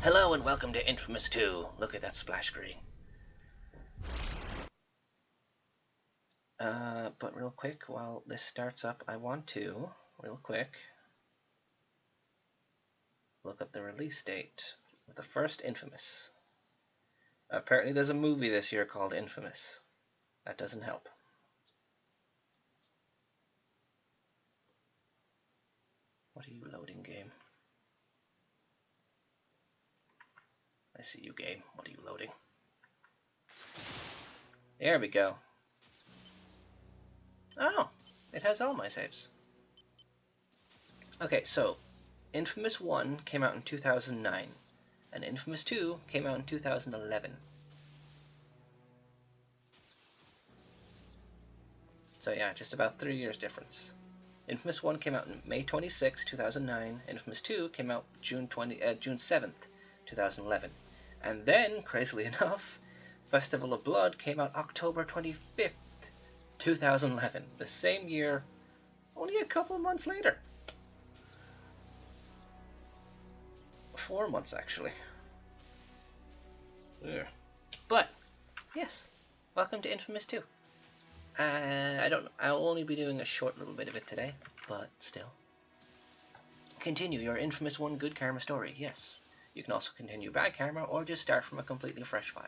Hello and welcome to inFAMOUS 2. Look at that splash screen. But real quick, while this starts up, I want to, real quick, look up the release date of the first inFAMOUS. Apparently there's a movie this year called inFAMOUS. That doesn't help. What are you loading, game? I see you, game. What are you loading? There we go. Oh, it has all my saves. Okay, so inFAMOUS 1 came out in 2009, and inFAMOUS 2 came out in 2011. So yeah, just about 3 years difference. inFAMOUS 1 came out on May 26, 2009. inFAMOUS 2 came out June 7th, 2011. And then, crazily enough, Festival of Blood came out October 25th, 2011. The same year, only a couple months later. 4 months, actually. Yeah. But, yes, welcome to inFAMOUS 2. I'll only be doing a short little bit of it today, but still. Continue your inFAMOUS 1 good karma story, yes. You can also continue bad karma, or just start from a completely fresh file.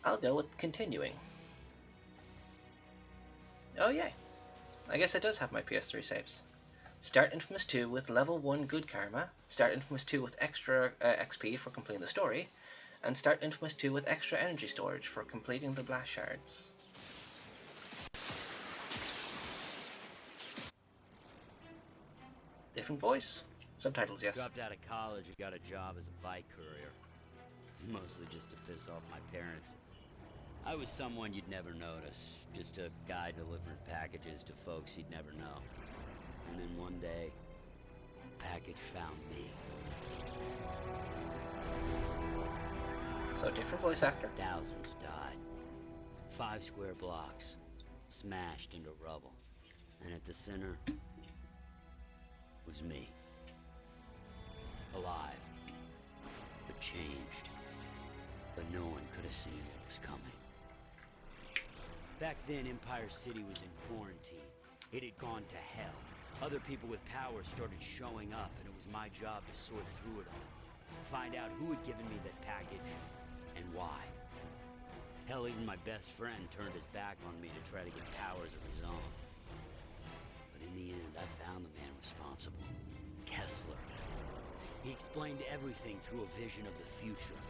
I'll go with continuing. Oh yay. I guess it does have my PS3 saves. Start inFAMOUS 2 with level 1 good karma, start inFAMOUS 2 with extra XP for completing the story, and start inFAMOUS 2 with extra energy storage for completing the blast shards. Different voice. Subtitles, yes. Dropped out of college and got a job as a bike courier. Mostly just to piss off my parents. I was someone you'd never notice. Just a guy delivering packages to folks you'd never know. And then one day, a package found me. So different voice actor. Thousands died. 5 square blocks, smashed into rubble. And at the center was me. Alive, but changed. But no one could have seen what was coming. Back then, Empire City was in quarantine. It had gone to hell. Other people with power started showing up, and it was my job to sort through it all. Find out who had given me that package, and why. Hell, even my best friend turned his back on me to try to get powers of his own. But in the end, I found the man responsible. Kessler. He explained everything through a vision of the future.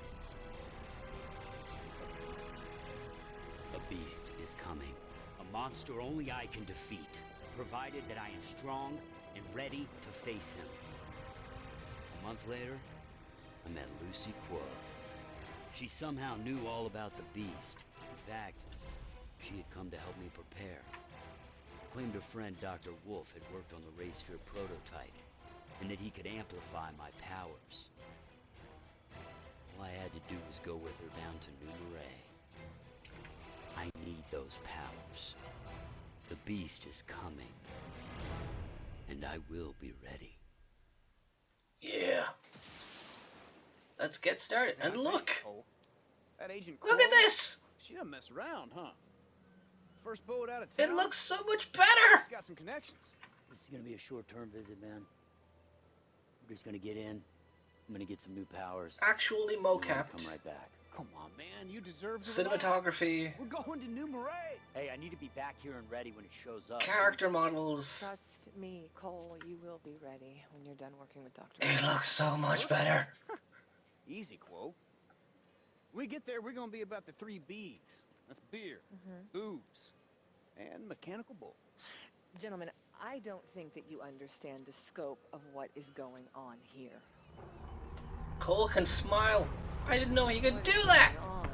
A beast is coming. A monster only I can defeat, provided that I am strong and ready to face him. A month later, I met Lucy Quo. She somehow knew all about the beast. In fact, she had come to help me prepare. Claimed her friend Dr. Wolf had worked on the Raysphere prototype, and that he could amplify my powers. All I had to do was go with her down to New Marais. I need those powers. The beast is coming, and I will be ready. Yeah. Let's get started. And look! That Agent Look at this! She doesn't mess around, huh? First boat out of town. It looks so much better! She's got some connections. This is gonna be a short-term visit, man. We're just gonna get in. I'm gonna get some new powers. Actually and then mocapped. come right back. Come on, man. You deserve to Cinematography. relax. We're going to New Marais. Hey, I need to be back here and ready when it shows up. Character models. Trust me, Cole, you will be ready when you're done working with Dr. It looks so much better. Easy, quote. When we get there, we're going to be about the 3 B's. That's beer, booze, and mechanical bullets. Gentlemen, I don't think that you understand the scope of what is going on here. Cole can smile. I didn't know he could What do is that. going on?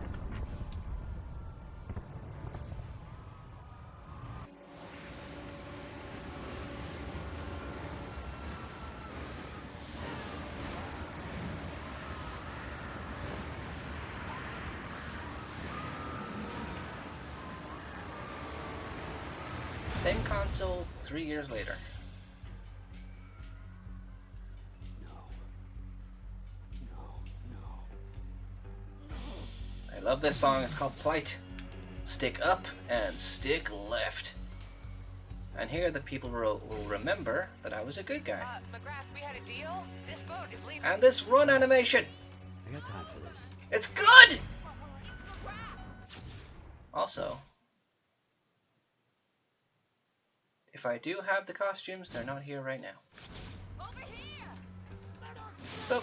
Same console 3 years later. No. Love this song. It's called Plight. Stick up and stick left. And here the people will remember that I was a good guy. McGrath, we had a deal. This boat is leaving. And this run animation. I got time for this. It's good! Also, if I do have the costumes, they're not here right now. Over here. So,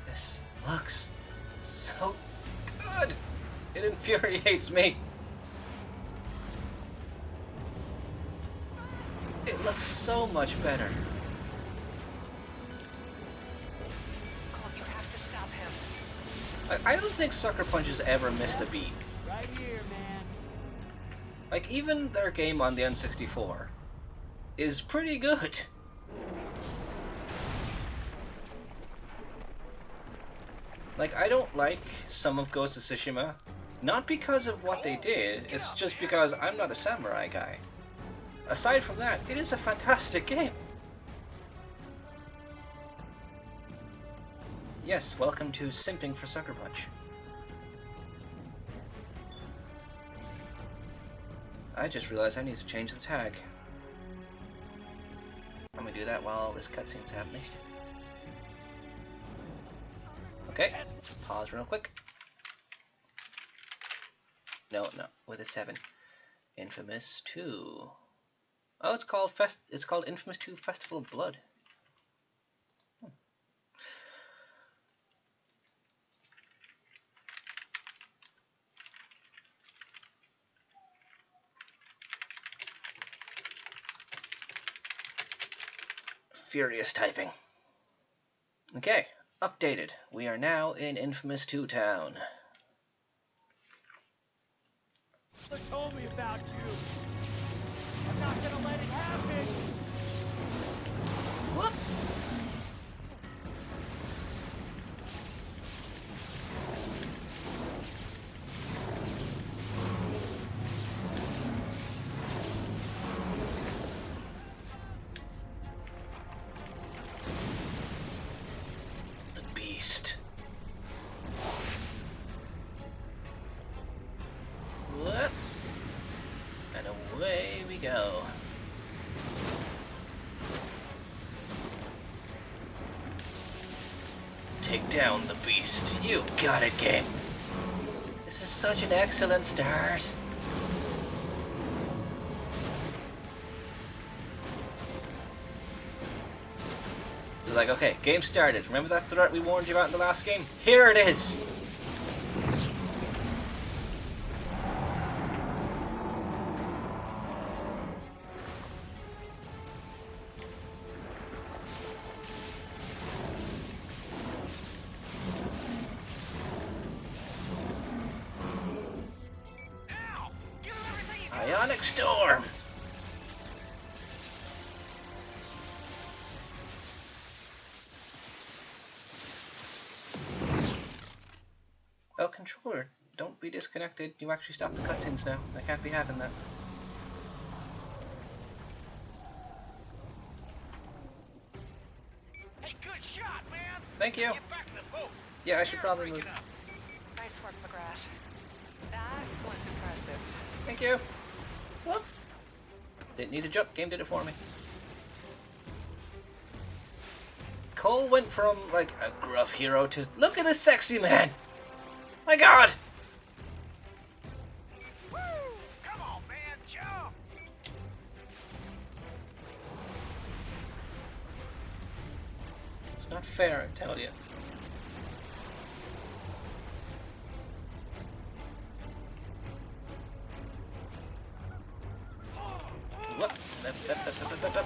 this looks so good. It infuriates me. It looks so much better. Cole, you have to stop him. I don't think Sucker Punch has ever missed a beat. Right here, man. Like, even their game on the N64 is pretty good. Like, I don't like some of Ghost of Tsushima, not because of what they did, it's just because I'm not a samurai guy. Aside from that, it is a fantastic game. Yes, welcome to Simping for Sucker Punch. I just realized I need to change the tag. I'm gonna do that while this cutscene's happening. Okay, pause real quick. No, with a 7. Infamous 2. Oh, it's called Infamous 2 Festival of Blood. Furious typing. Okay, updated. We are now in Infamous 2 Town. What told me about you? I'm not gonna let it happen. Whoop. The Beast. Whoop. And away we go. Take down the Beast. You got it, game. This is such an excellent start. It's like, okay, game started. Remember that threat we warned you about in the last game? Here it is! Ow! Give him everything you got. Ionic Storm! Oh, controller, don't be disconnected. You actually stopped the cutscenes now. I can't be having that. Hey, good shot, man. Thank you. Get back to the boat. Yeah, I should probably Break move. it up. Nice work, McGrath. That was impressive. Thank you. Whoop. Didn't need to jump. Game did it for me. Cole went from, like, a gruff hero to, look at this sexy man! My god! Woo! Come on, man, jump. It's not fair, I tell you. Whoop. Up.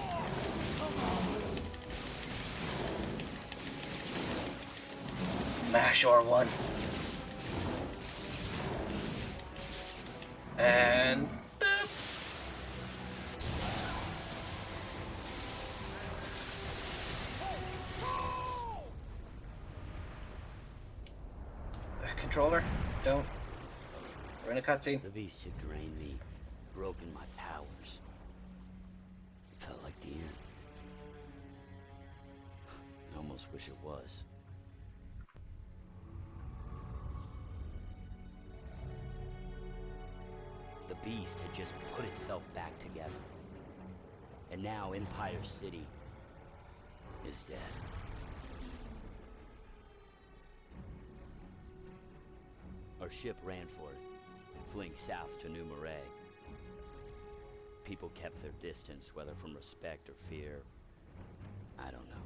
Mash R1. And boop. Controller, don't We're in a cutscene. The beast had drained me, broken my powers. It felt like the end. I almost wish it was. The beast had just put itself back together. And now Empire City is dead. Our ship ran for it, fleeing south to New Marais. People kept their distance, whether from respect or fear. I don't know.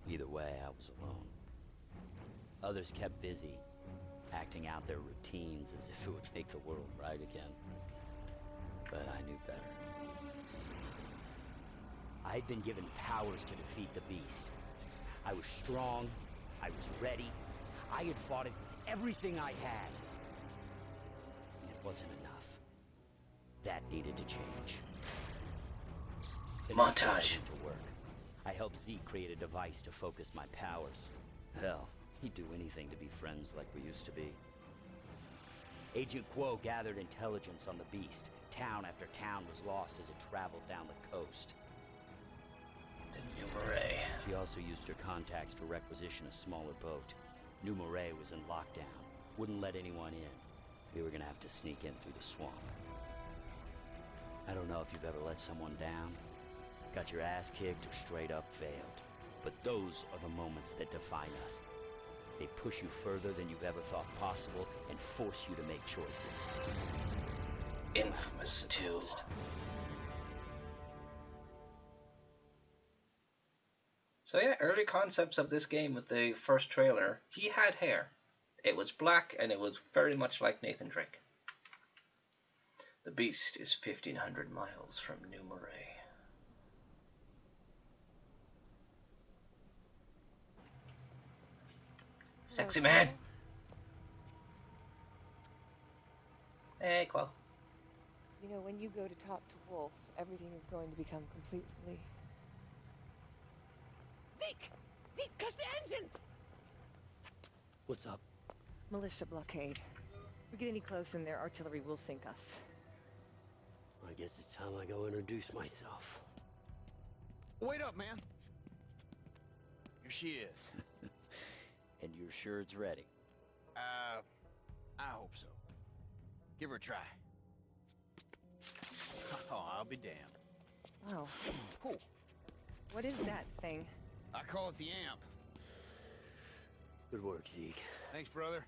Either way, I was alone. Others kept busy, acting out their routines as if it would make the world right again. But I knew better. I'd been given powers to defeat the beast. I was strong, I was ready, I had fought it with everything I had. And it wasn't enough. That needed to change. Then Montage. I went to work. I helped Zeke create a device to focus my powers. Hell, he'd do anything to be friends like we used to be. Agent Quo gathered intelligence on the beast. Town after town was lost as it traveled down the coast. The New Marais. She also used her contacts to requisition a smaller boat. New Marais was in lockdown. Wouldn't let anyone in. We were gonna have to sneak in through the swamp. I don't know if you've ever let someone down, got your ass kicked, or straight up failed. But those are the moments that define us. They push you further than you've ever thought possible and force you to make choices. Infamous 2. So yeah, early concepts of this game with the first trailer. He had hair. It was black and it was very much like Nathan Drake. The beast is 1,500 miles from New Marais. Sexy man. Hey, Quell. You know, when you go to talk to Wolf, everything is going to become completely... Zeke! Zeke, cut the engines! What's up? Militia blockade. If we get any close in their artillery will sink us. I guess it's time I go introduce myself. Wait up, man. Here she is. And you're sure it's ready? I hope so. Give her a try. Oh, I'll be damned. Wow. Cool. What is that thing? I call it the amp. Good work, Zeke. Thanks, brother.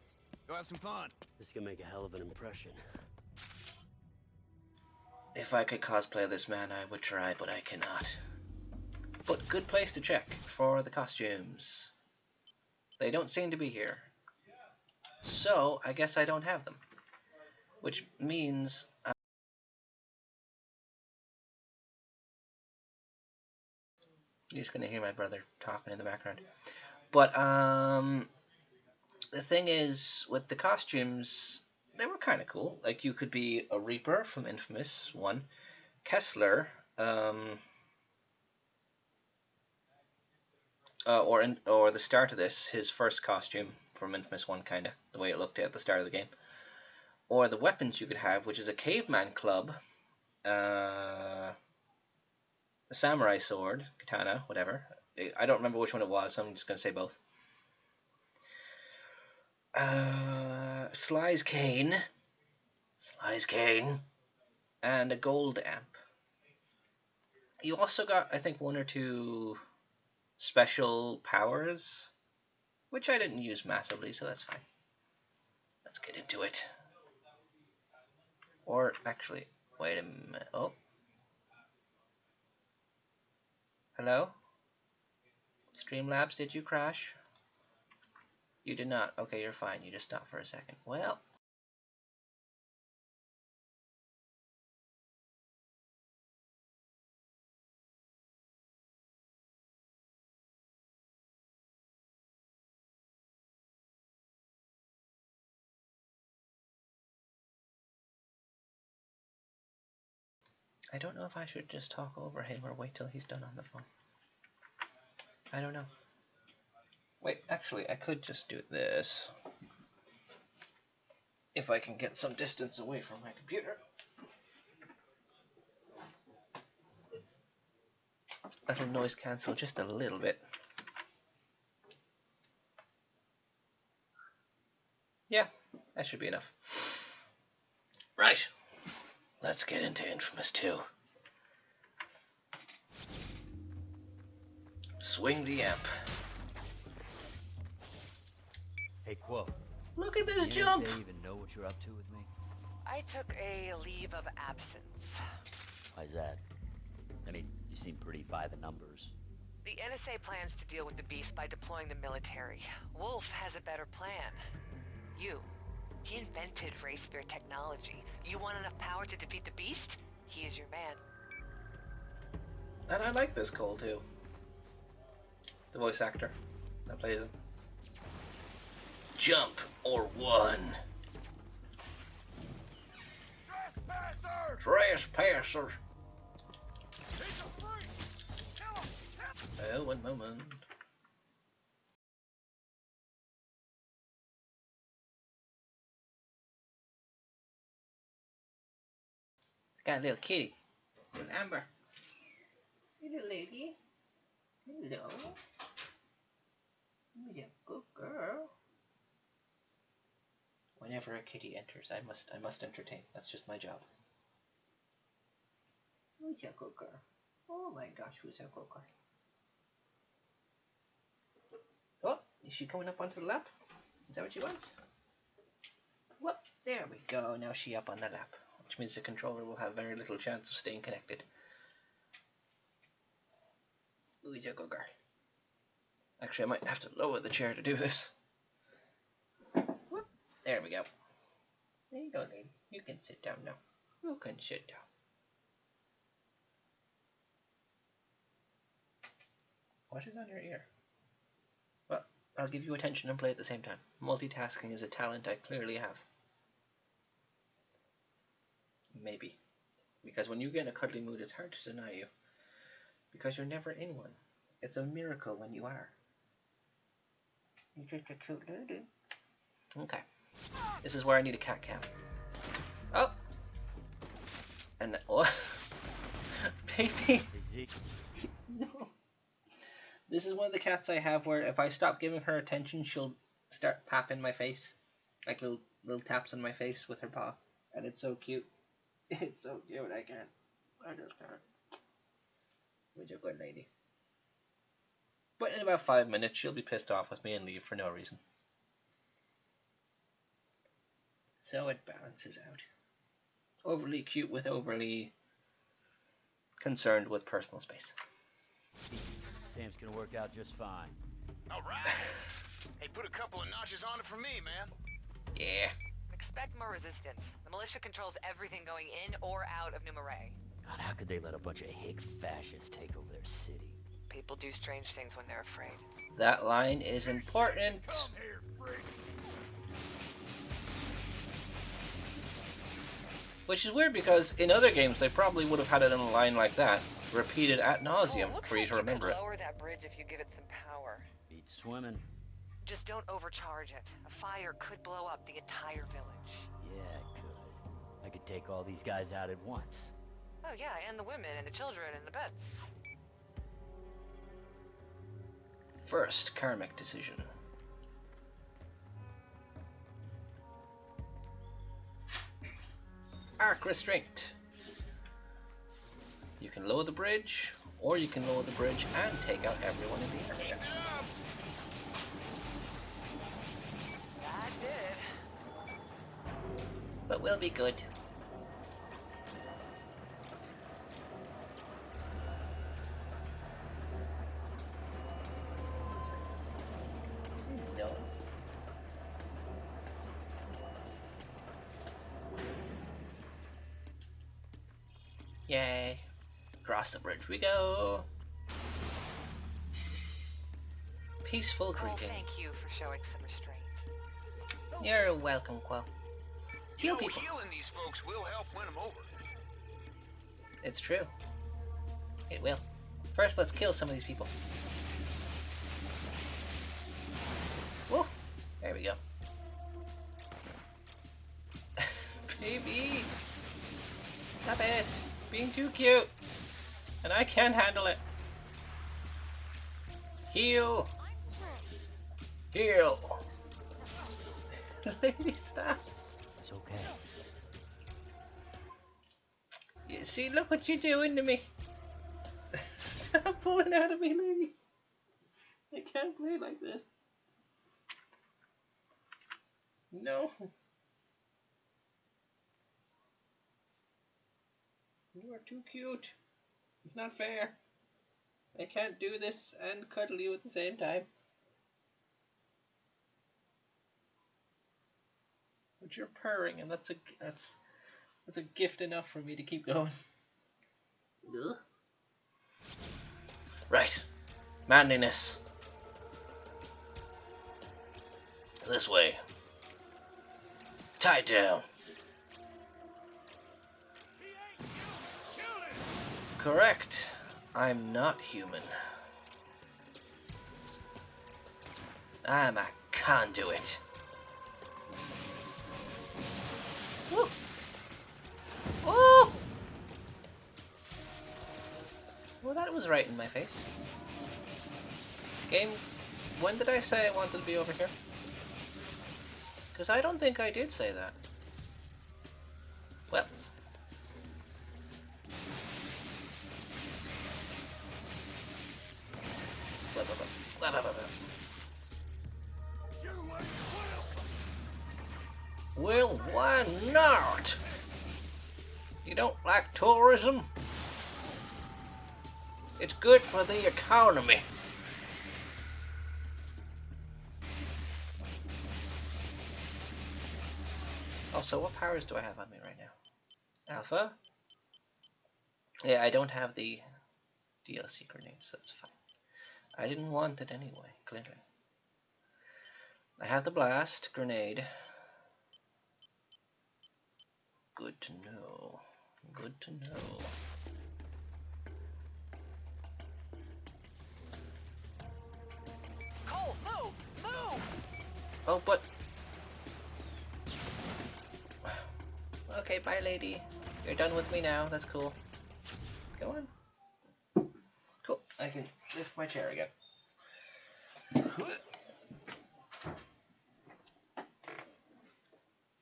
Go have some fun. This can make a hell of an impression. If I could cosplay this man, I would try, but I cannot. But good place to check for the costumes. They don't seem to be here. So, I guess I don't have them. Which means... you're just going to hear my brother talking in the background. But, the thing is, with the costumes, they were kind of cool. Like, you could be a Reaper from Infamous 1, Kessler, or the start of this, his first costume from Infamous 1, kind of, the way it looked at the start of the game. Or the weapons you could have, which is a caveman club, a samurai sword, katana, whatever. I don't remember which one it was, so I'm just going to say both. Sly's cane, and a gold amp. You also got, I think, 1 or 2 special powers, which I didn't use massively, so that's fine. Let's get into it. Or, actually, wait a minute. Oh. Hello? Streamlabs, did you crash? You did not. Okay, you're fine. You just stopped for a second. Well. I don't know if I should just talk over him or wait till he's done on the phone. I don't know. Wait, actually, I could just do this. If I can get some distance away from my computer. That'll noise cancel just a little bit. Yeah, that should be enough. Right, let's get into Infamous 2. Swing the amp. Hey, Quo. Look at this Do jump! you even know what you're up to with me? I took a leave of absence. Why's that? I mean, you seem pretty by the numbers. The NSA plans to deal with the Beast by deploying the military. Wolf has a better plan. You. He invented ray spear technology. You want enough power to defeat the Beast? He is your man. And I like this Cole too. The voice actor that plays him. Jump or one. Trespasser! Oh, one moment. Got a little kitty with Amber. Little lady. Hello. You're a good girl. Whenever a kitty enters, I must entertain. That's just my job. Who's a good girl? Oh my gosh, who's a good girl? Oh, is she coming up onto the lap? Is that what she wants? Well, there we go. Now she up on the lap, which means the controller will have very little chance of staying connected. Who's a good girl? Actually, I might have to lower the chair to do this. Whoop. There we go. There you go, lady. You can sit down now. You can sit down. What is on your ear? Well, I'll give you attention and play at the same time. Multitasking is a talent I clearly have. Maybe. Because when you get in a cuddly mood, it's hard to deny you. Because you're never in one. It's a miracle when you are. You're just a cute lady. Okay. This is where I need a cat cam. Oh! And what? Baby! No. This is one of the cats I have where if I stop giving her attention, she'll start tapping my face. Like little taps on my face with her paw. And it's so cute. It's so cute, I can't. I just can't. She's a good lady. But in about 5 minutes, she'll be pissed off with me and leave for no reason. So it balances out. Overly cute with overly concerned with personal space. Sam's gonna work out just fine. All right. Hey, put a couple of notches on it for me, man. Yeah. Expect more resistance. The militia controls everything going in or out of Numaray. God, how could they let a bunch of hick fascists take over their city? People do strange things when they're afraid. That line is important. Which is weird because in other games they probably would have had it in a line like that, repeated ad nauseum for you to remember it. Lower that bridge if you give it some power. Beats swimming. Just don't overcharge it. A fire could blow up the entire village. Yeah, it could. I could take all these guys out at once. Oh yeah, and the women and the children and the pets. First, karmic decision. Arc restraint. You can lower the bridge, or you can lower the bridge and take out everyone in the area. That did. But we'll be good. No. Yay. Across the bridge we go. Peaceful Cole, greeting. thank you for showing some restraint. You're welcome, Quell. Heal You know, people. healing these folks will help win them over. It's true. It will. First, let's kill some of these people. Whoa! There we go. Baby! Stop it! Being too cute! And I can't handle it. Heal! Heal! Lady, stop! It's okay. You see, look what you're doing to me! Stop pulling out of me, lady! I can't play like this. No! You are too cute. It's not fair. I can't do this and cuddle you at the same time. But you're purring, and that's a gift enough for me to keep going. Ugh. Right, manliness. This way. Tie down. Correct. I'm not human. I'm a conduit. Woo. Oh! Well, that was right in my face. Game, when did I say I wanted to be over here? Because I don't think I did say that. Well. Well, why not? You don't like tourism? It's good for the economy. Also, what powers do I have on me right now? Alpha? Yeah, I don't have the DLC grenades, so that's fine. I didn't want it anyway, clearly. I have the blast grenade. Good to know. Good to know. Cole, move! Move! Oh, but... Okay, bye, lady. You're done with me now. That's cool. Go on. Cool. I can lift my chair again.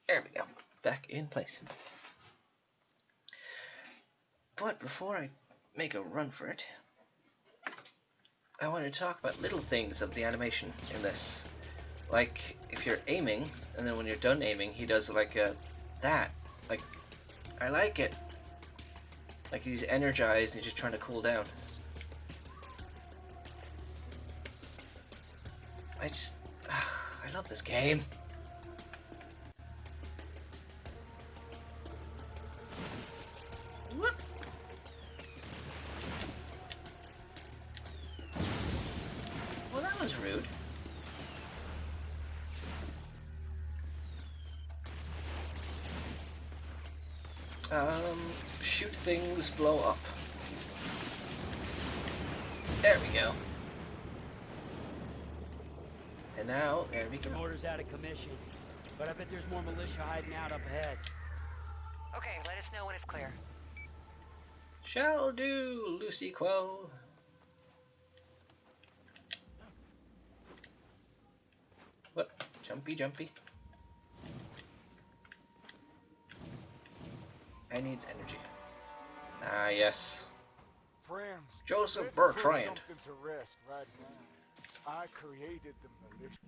There we go. Back in place. But before I make a run for it, I want to talk about little things of the animation in this. Like, if you're aiming, and then when you're done aiming, he does like that. Like, I like it. Like he's energized and he's just trying to cool down. I love this game. What? Well, that was rude. Shoot things, blow up. There we go. And now, there we go. The motor's out of commission, but I bet there's more militia hiding out up ahead. Okay, let us know when it's clear. Shall do, Lucy Quo. What? Jumpy, jumpy. I need energy. Ah, yes. Friends, Joseph let's Bertrand. put something to rest right now. I created the militia.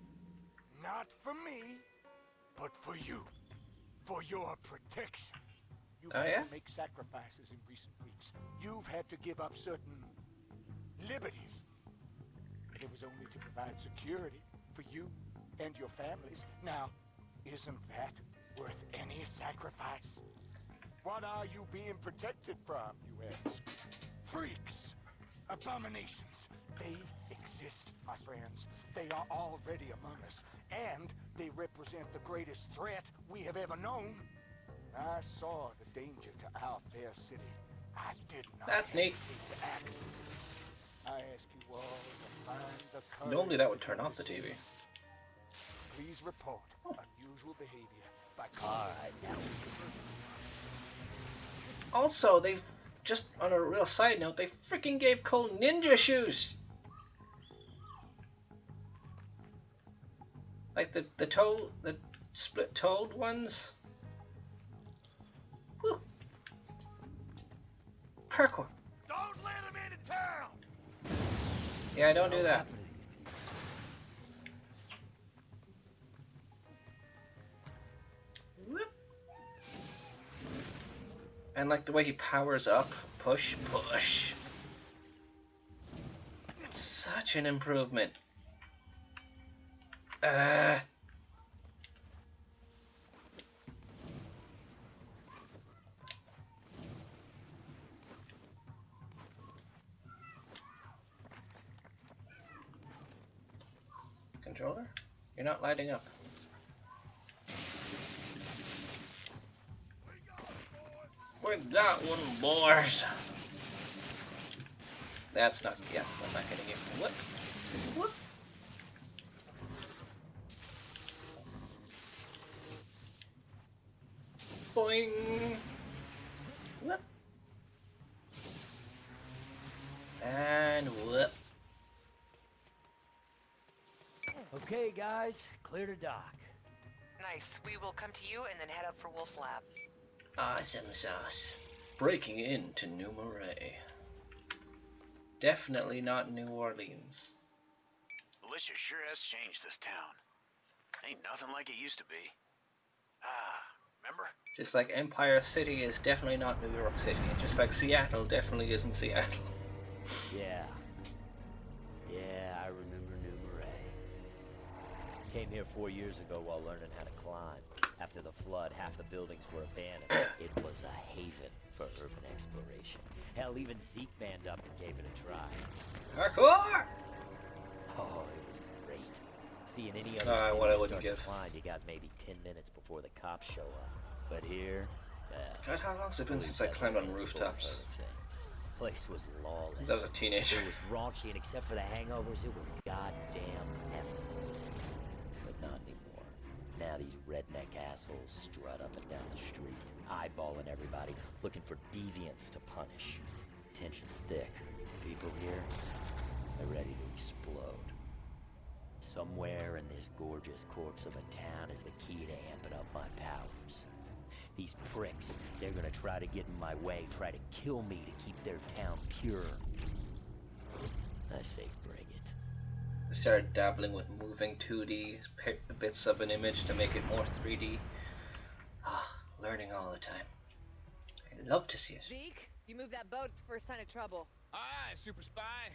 Not for me, but for you. For your protection. You've Oh, had yeah? to make sacrifices in recent weeks. You've had to give up certain liberties. It was only to provide security for you and your families. Now, isn't that worth any sacrifice? What are you being protected from, you ask? Freaks, abominations. They exist, my friends. They are already among us, and they represent the greatest threat we have ever known. I saw the danger to our fair city. I did not That's neat. hesitate to act. I ask you all to find the courage Normally that would to turn do off the same. TV. Please report unusual behavior if I could. Alright, now Also, they've just on a real side note, they freaking gave Cole ninja shoes. Like the split toed ones. Woo. Parkour. Don't let him into town! Yeah, don't do that. Whoop. And like the way he powers up, push, push. It's such an improvement. Controller? You're not lighting up. We got one, boys. That's not. Yeah, I'm not getting it. What? What? Boing. Whoop. And whoop. Okay, guys, clear to dock. Nice. We will come to you and then head up for Wolf's lab. Awesome sauce. Breaking into New Marais. Definitely not New Orleans. Alicia sure has changed this town. Ain't nothing like it used to be. Remember? Just like Empire City is definitely not New York City. And just like Seattle definitely isn't Seattle. Yeah. Yeah, I remember New Marais. Came here 4 years ago while learning how to climb. After the flood, half the buildings were abandoned. It was a haven for urban exploration. Hell, even Zeke manned up and gave it a try. Parkour! Oh, it was great. Seeing any other What I city wouldn't start to give. climb, you got maybe 10 minutes before the cops show up. But here, God, how long's it been since I climbed on rooftops? Place was lawless. Since I was a teenager. It was raunchy, and except for the hangovers, it was goddamn heaven. But not anymore. Now these redneck assholes strut up and down the street, eyeballing everybody, looking for deviants to punish. Tension's thick. People here, they're ready to explode. Somewhere in this gorgeous corpse of a town is the key to amping up my powers. These pricks, they're gonna try to get in my way, try to kill me to keep their town pure. I say bring it. I started dabbling with moving 2D bits of an image to make it more 3D. Learning all the time. I love to see it. Zeke, you move that boat for a sign of trouble. Aye, super spy.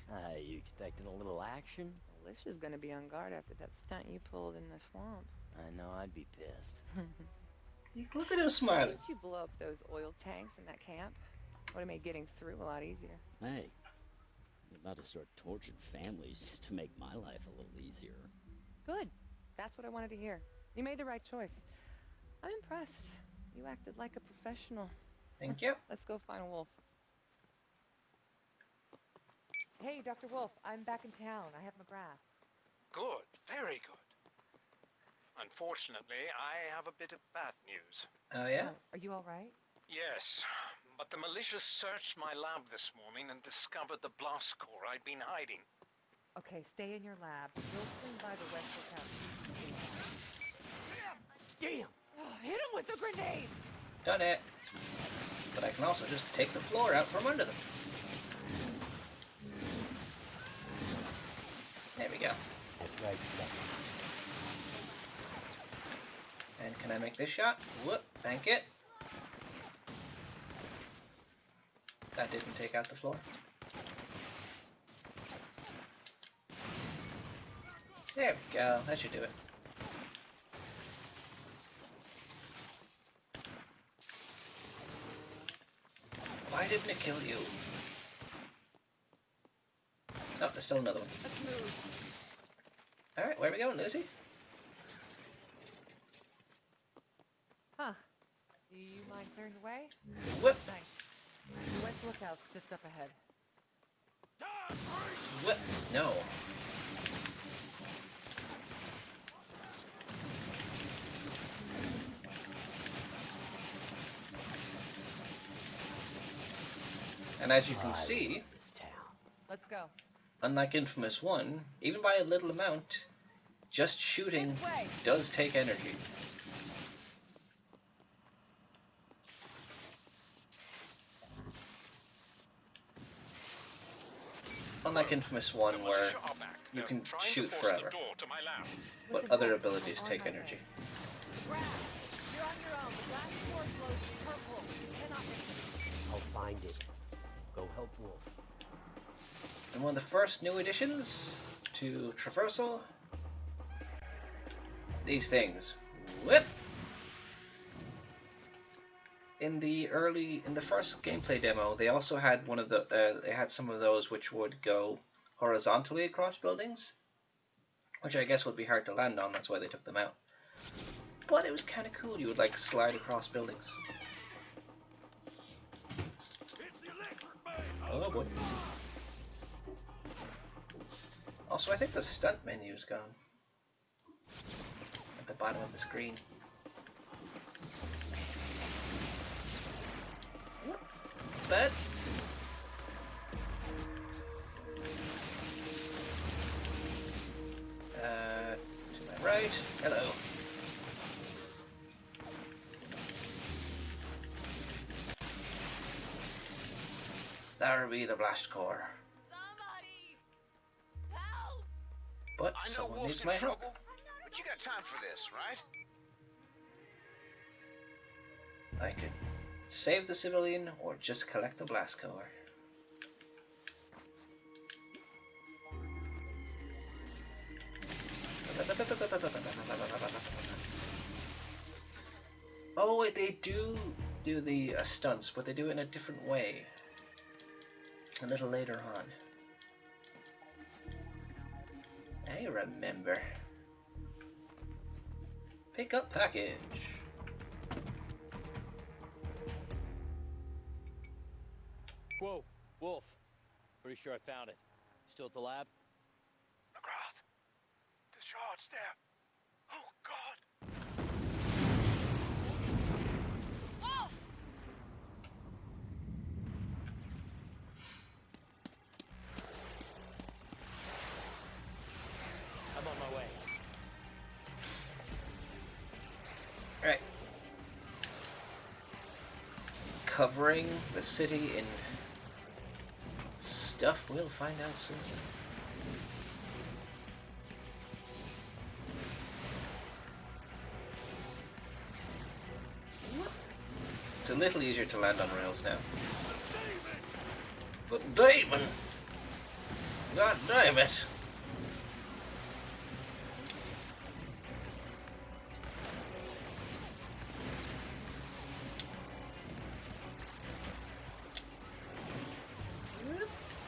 You expecting a little action? Alicia's gonna be on guard after that stunt you pulled in the swamp. I know I'd be pissed. Look at him smiling. Didn't you blow up those oil tanks in that camp? Would have made getting through a lot easier. Hey, I'm about to start torturing families just to make my life a little easier. Good. That's what I wanted to hear. You made the right choice. I'm impressed. You acted like a professional. Thank you. Let's go find Wolf. Hey, Dr. Wolf, I'm back in town. I have McGrath. Good, very good. Unfortunately, I have a bit of bad news. Oh, yeah? Are you all right? Yes, but the militia searched my lab this morning and discovered the blast core I'd been hiding. Okay, stay in your lab. We'll swing by the West Lookout. Damn! Hit him with the grenade! Done it. But I can also just take the floor out from under them. There we go. That's right. And can I make this shot? Whoop, bank it. That didn't take out the floor. There we go, that should do it. Why didn't it kill you? Oh, there's still another one. Let's move. Alright, where are we going, Lucy? Huh. Do you mind clearing the way? Whoop, Thanks. The West Lookout's just up ahead. whoop, no. And as you can I see, love this town. Let's go. unlike Infamous 1, even by a little amount, just shooting This way. does take energy. Unlike Infamous 1, where you can shoot forever, but other abilities take energy. Grab. You're on your own. The glass door glows purple. You cannot miss it. I'll find it. Go help Wolf. And one of the first new additions to Traversal, these things. Whip! In the first gameplay demo, they also had they had some of those which would go horizontally across buildings, which I guess would be hard to land on. That's why they took them out. But it was kind of cool. You would like slide across buildings. Oh boy. Also, I think the stunt menu's gone at the bottom of the screen. But to my right. Hello. That'll be the blast core. Somebody! Help! But I know someone Wolf's needs in my help. trouble, but you got time for this, right? I could save the civilian or just collect the blast core. Oh wait, they do the stunts, but they do it in a different way. A little later on. I remember. Pick up package. Whoa, Wolf. Pretty sure I found it. Still at the lab? McGrath, the shard's there. Oh, God. Wolf! I'm on my way. Right. Covering the city in stuff we'll find out soon. It's a little easier to land on rails now. But Damon! God damn it!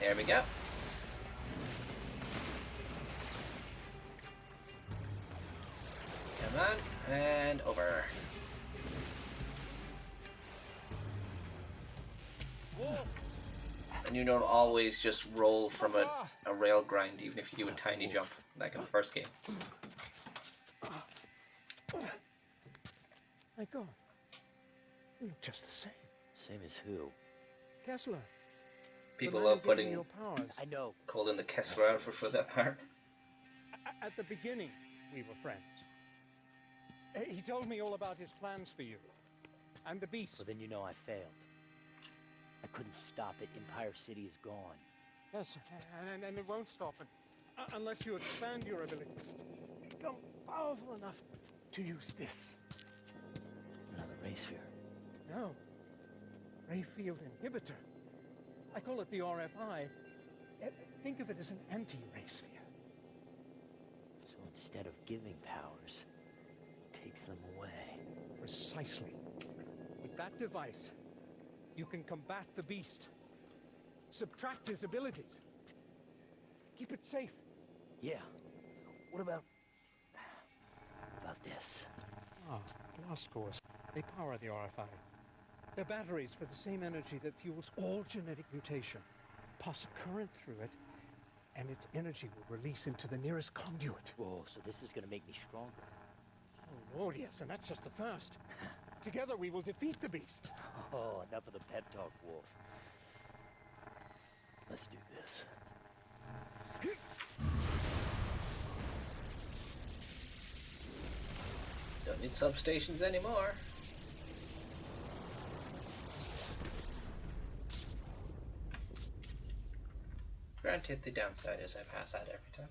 There we go. Come on, and over. And you don't always just roll from a rail grind, even if you do a tiny jump, like in the first game. My God. You look just the same. Same as who? Kessler. People the man love who gave me putting your powers. I know. Colin the Kessler outfit for that part. At the beginning, we were friends. He told me all about his plans for you. And the beast. Well, then you know I failed. I couldn't stop it. Empire City is gone. Yes, and it won't stop it. Unless you expand your abilities. Become powerful enough to use this. Another ray sphere. No. Ray field inhibitor. I call it the RFI. Think of it as an anti-ray sphere. So instead of giving powers, it takes them away. Precisely. With that device, you can combat the beast. Subtract his abilities. Keep it safe. Yeah. What about this? Ah, blast cores. They power the RFI. They're batteries for the same energy that fuels all genetic mutation. Pass a current through it, and its energy will release into the nearest conduit. Whoa, so this is gonna make me stronger. Oh, Lord, yes, and that's just the first. Together we will defeat the beast. Oh, enough of the pep talk, Wolf. Let's do this. Don't need substations anymore. Granted, the downside is I pass out every time.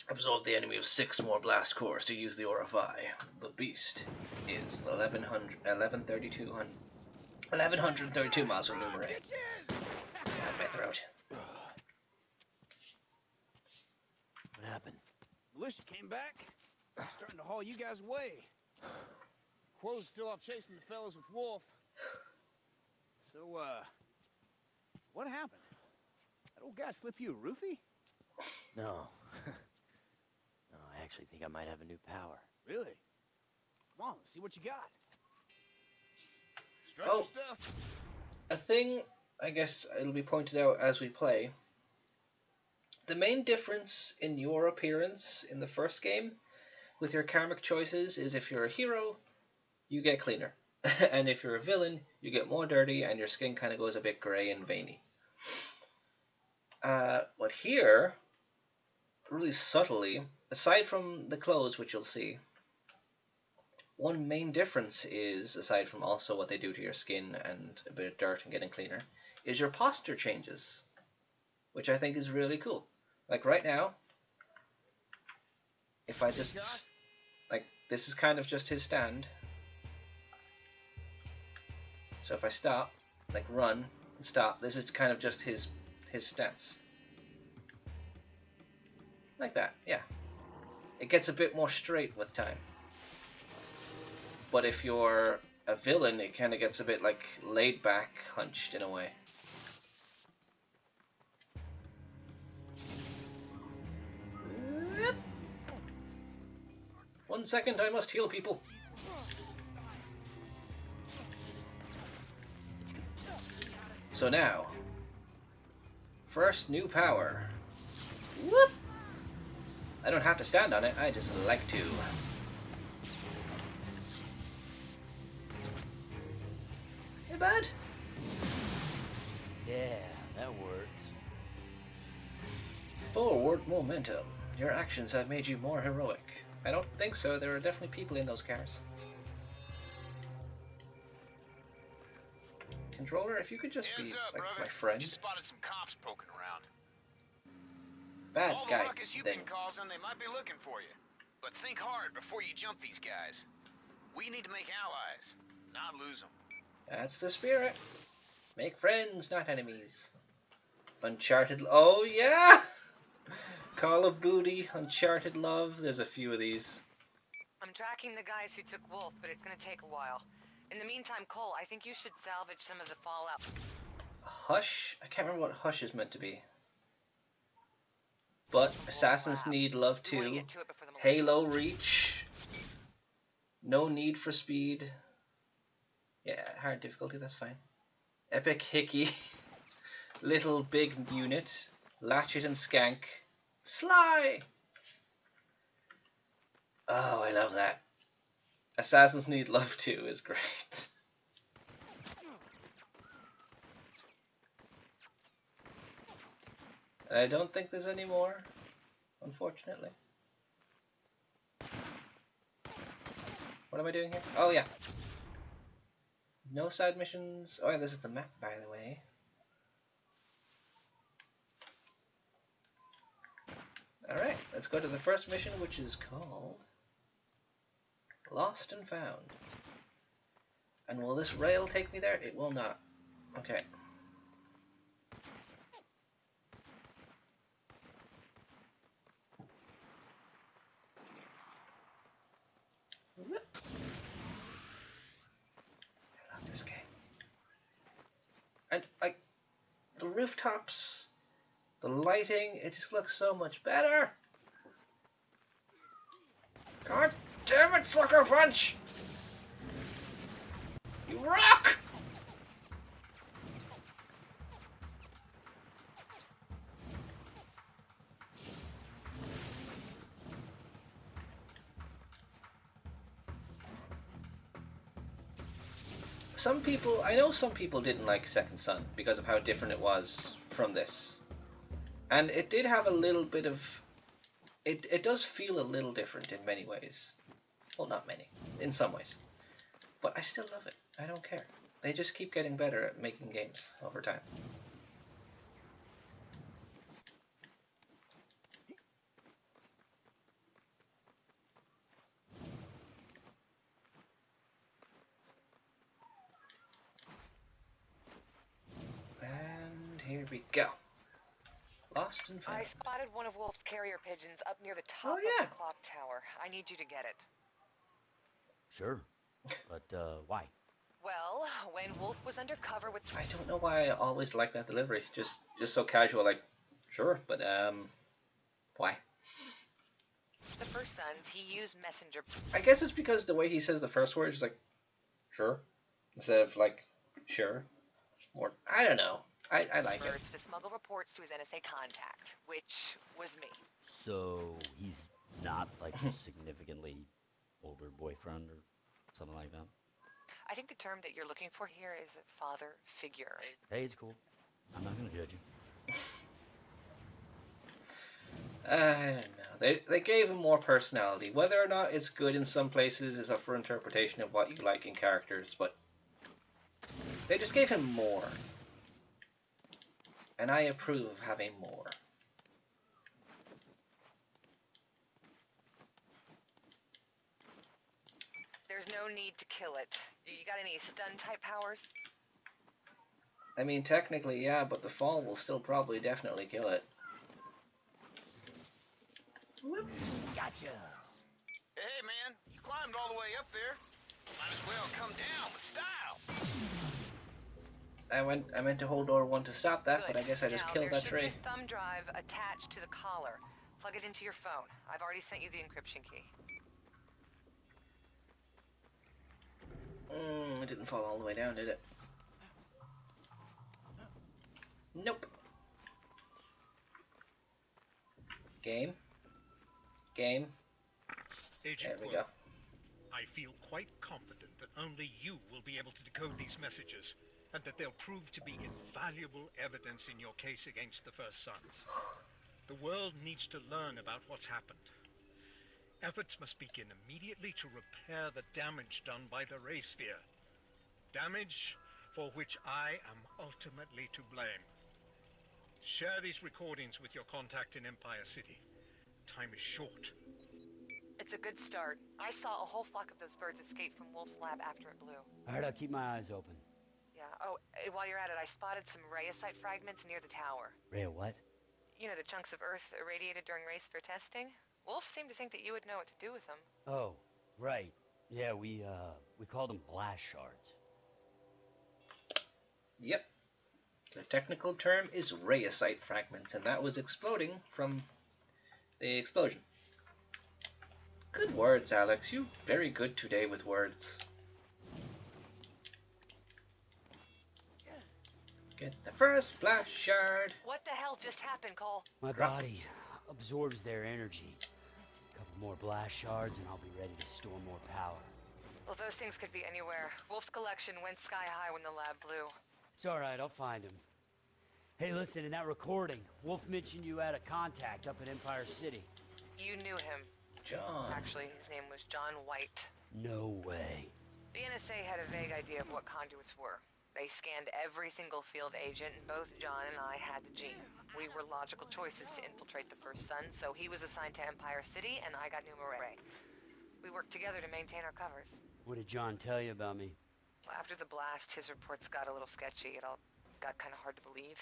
Absorb the enemy of 6 more blast cores to use the Aura of I. The beast is 1132 miles from Luminary. God, my throat. What happened? Militia came back. Starting to haul you guys away. Quo's still off chasing the fellas with Wolf. So, what happened? That old guy slip you a roofie? No. No, I actually think I might have a new power. Really? Come on, let's see what you got. Stretch Oh. your stuff. A thing, I guess it'll be pointed out as we play. The main difference in your appearance in the first game with your karmic choices is if you're a hero, you get cleaner. And if you're a villain, you get more dirty and your skin kind of goes a bit grey and veiny. But here, really subtly, aside from the clothes, which you'll see, one main difference is, aside from also what they do to your skin and a bit of dirt and getting cleaner, is your posture changes, which I think is really cool. Like right now, if I just, like, this is kind of just his stand. So if I stop, like run and stop, this is kind of just his stance. Like that, yeah. It gets a bit more straight with time. But if you're a villain, it kind of gets a bit like laid back, hunched in a way. Yep. 1 second, I must heal people. So now, first new power. Whoop! I don't have to stand on it, I just like to. Hey, bud. Yeah, that works. Forward momentum. Your actions have made you more heroic. I don't think so. There are definitely people in those cars. Controller, if you could just be like my friend. Just spotted some cops poking around. Bad All guy the ruckus you've thing. been causing, they might be looking for you. But think hard before you jump these guys. We need to make allies, not lose them. That's the spirit. Make friends, not enemies. Uncharted. Oh yeah. Call of Duty, Uncharted Love. There's a few of these. I'm tracking the guys who took Wolf, but it's gonna take a while. In the meantime, Cole, I think you should salvage some of the fallout. Hush? I can't remember what Hush is meant to be. But Assassins Need Love 2, Halo Reach, No Need for Speed. Yeah, hard difficulty, that's fine. Epic Hickey, Little Big Unit, Latchet and Skank, Sly! Oh, I love that. Assassins Need Love 2 is great. I don't think there's any more, unfortunately. What am I doing here? Oh, yeah. No side missions. Oh, yeah, this is the map, by the way. Alright, let's go to the first mission, which is called Lost and Found. And will this rail take me there? It will not. Okay. I love this game. And, like, the rooftops, the lighting, it just looks so much better. God damn it, Sucker Punch! You rock! some people, I know some people didn't like Second Son because of how different it was from this. And it did have a little bit of, it does feel a little different in many ways. Well, not many, in some ways. But I still love it. I don't care. They just keep getting better at making games over time. And here we go. Lost and found. I spotted one of Wolf's carrier pigeons up near the top Oh, yeah. of the clock tower. I need you to get it. Sure. But, why? Well, when Wolf was undercover with... I don't know why I always like that delivery. Just so casual, like, sure, but, why? the First Sons, he used messenger... I guess it's because the way he says the first word is like, sure, instead of like, sure, or, I don't know. I like it. to smuggle reports to his NSA contact, which was me. So, he's not, like, a significantly older boyfriend or something like that? I think the term that you're looking for here is a father figure. Hey, it's cool. I'm not gonna judge you. I don't know. They gave him more personality. Whether or not it's good in some places is up for interpretation of what you like in characters, but they just gave him more. And I approve of having more. There's no need to kill it. You got any stun-type powers? I mean, technically, yeah, but the fall will still probably definitely kill it. Whoop. Gotcha. Hey, man, you climbed all the way up there. Might as well come down with style. I meant to hold R1 to stop that, Good. but I guess I just Now, killed that tree. There should be a thumb drive attached to the collar. Plug it into your phone. I've already sent you the encryption key. It didn't fall all the way down, did it? Nope. Game. Agent There we go. I feel quite confident that only you will be able to decode these messages, and that they'll prove to be invaluable evidence in your case against the First Sons. The world needs to learn about what's happened. Efforts must begin immediately to repair the damage done by the Ray Sphere. Damage for which I am ultimately to blame. Share these recordings with your contact in Empire City. Time is short. It's a good start. I saw a whole flock of those birds escape from Wolf's lab after it blew. Alright, I'll keep my eyes open. Yeah. Oh, while you're at it, I spotted some rayosite fragments near the tower. Ray, what? You know, the chunks of Earth irradiated during Ray Sphere testing? Wolf seemed to think that you would know what to do with them. Oh, right. Yeah, we called them blast shards. Yep. The technical term is rayosite fragments, and that was exploding from the explosion. Good words, Alex. You very good today with words. Get the first blast shard. What the hell just happened, Cole? My Drop. body absorbs their energy. A couple more blast shards and I'll be ready to store more power. Well, those things could be anywhere. Wolf's collection went sky high when the lab blew. It's alright, I'll find him. Hey, listen, in that recording, Wolf mentioned you had a contact up at Empire City. You knew him. John. Actually, his name was John White. No way. The NSA had a vague idea of what conduits were. They scanned every single field agent, and both John and I had the gene. We were logical choices to infiltrate the First Son, so he was assigned to Empire City, and I got Numero. We worked together to maintain our covers. What did John tell you about me? After the blast, his reports got a little sketchy. It all got kind of hard to believe.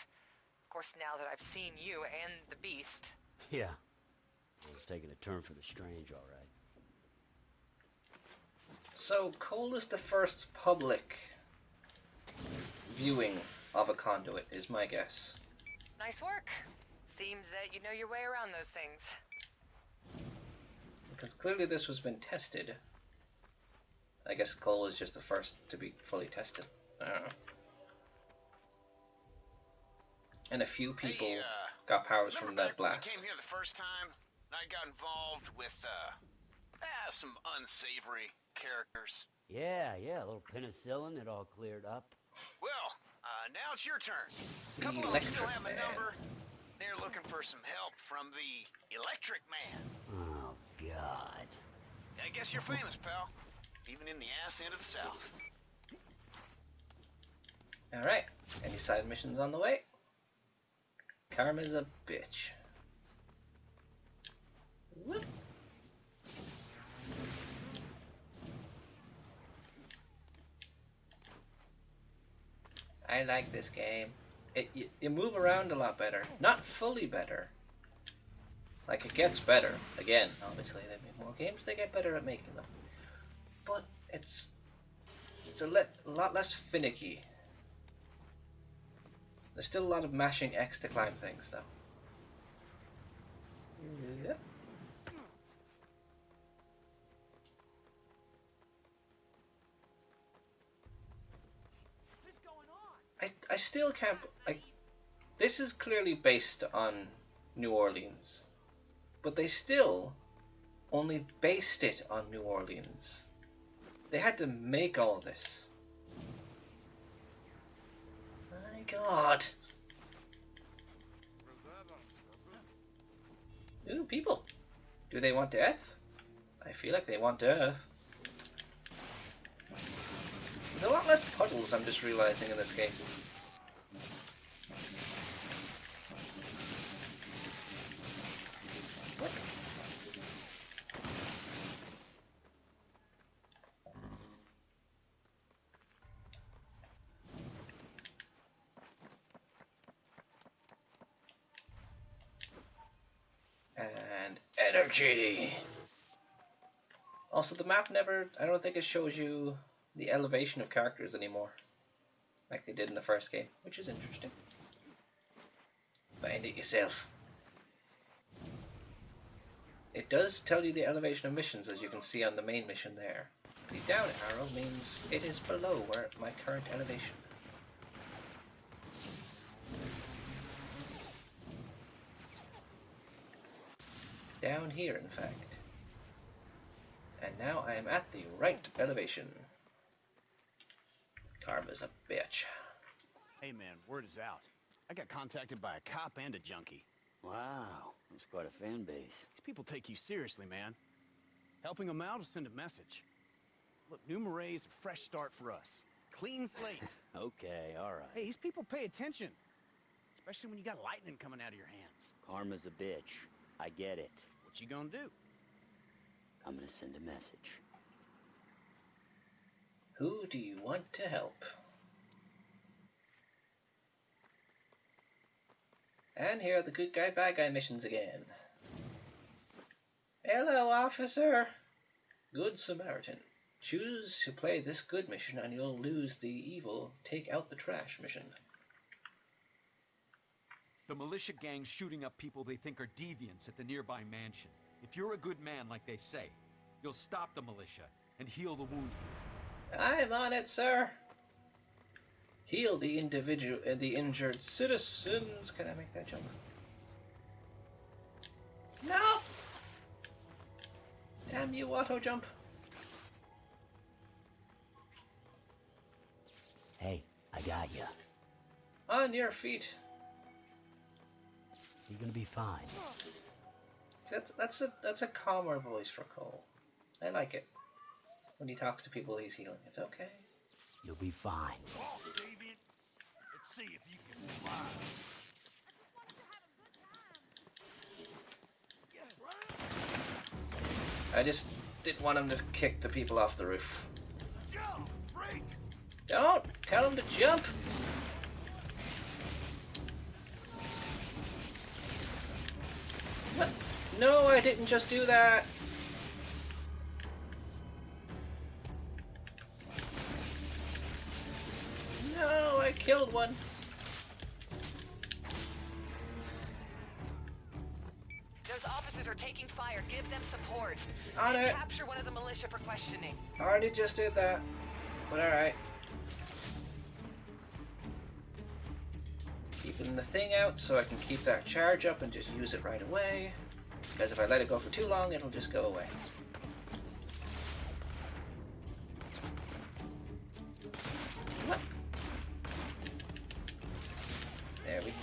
Of course, now that I've seen you and the Beast... Yeah. Well, it's taking a turn for the strange, alright. So, Cole is the first public viewing of a conduit, is my guess. Nice work. Seems that you know your way around those things. Because clearly this has been tested. I guess Cole is just the first to be fully tested. I don't know. And a few people got powers from that blast. When we came here the first time, I got involved with some unsavory characters. Yeah, a little penicillin, it all cleared up. Well, now it's your turn. A couple The of them still Electric have my Man. number. They're looking for some help from the Electric Man. Oh, God. I guess you're famous, pal. Even in the ass end of the South. Alright, any side missions on the way? Karma's a bitch. Whoop. I like this game. You move around a lot better. Not fully better. Like, it gets better. Again, obviously they make more games, they get better at making them. But it's a lot less finicky. There's still a lot of mashing X to climb things, though. Yep. I still can't. This is clearly based on New Orleans, but they still only based it on New Orleans. They had to make all this. My God. Ooh, people. Do they want death? I feel like they want death. There's a lot less puddles, I'm just realizing, in this game. What? And energy! Also, the map never, I don't think it shows you the elevation of characters anymore, like they did in the first game, which is interesting. Find it yourself. It does tell you the elevation of missions, as you can see on the main mission there. The down arrow means it is below where my current elevation. Down here, in fact. And now I am at the right elevation. Karma's a bitch. Hey man, word is out. I got contacted by a cop and a junkie. Wow, that's quite a fan base. These people take you seriously, man. Helping them out will send a message. Look, New Marais, a fresh start for us. Clean slate. Okay, all right. Hey, these people pay attention. Especially when you got lightning coming out of your hands. Karma's a bitch. I get it. What you gonna do? I'm gonna send a message. Who do you want to help? And here are the good guy, bad guy missions again. Hello, officer. Good Samaritan. Choose to play this good mission and you'll lose the evil take out the trash mission. The militia gang's shooting up people they think are deviants at the nearby mansion. If you're a good man like they say, you'll stop the militia and heal the wounded. I'm on it, sir. Heal the injured citizens. Can I make that jump? No! Damn you, auto jump. Hey, I got ya. On your feet. You're gonna be fine. That's a calmer voice for Cole. I like it. When he talks to people he's healing. It's okay. You'll be fine. Oh, deviant. Let's see if you can fly. I just didn't want him to kick the people off the roof. Jump, freak. Don't tell him to jump. What? No, I didn't just do that. No, I killed one. Those officers are taking fire. Give them support. On it. Capture one of the militia for questioning. Already just did that. But alright. Keeping the thing out so I can keep that charge up and just use it right away. Because if I let it go for too long, it'll just go away.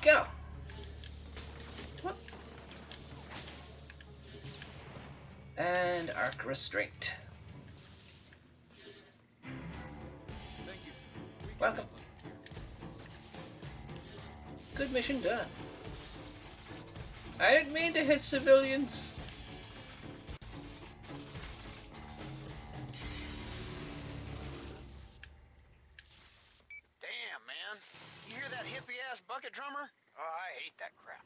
go. Whoop. And arc restraint. Thank you. Welcome. Good mission done. I didn't mean to hit civilians. Damn, man. You hear that hippie-ass bucket drummer? Oh, I hate that crap.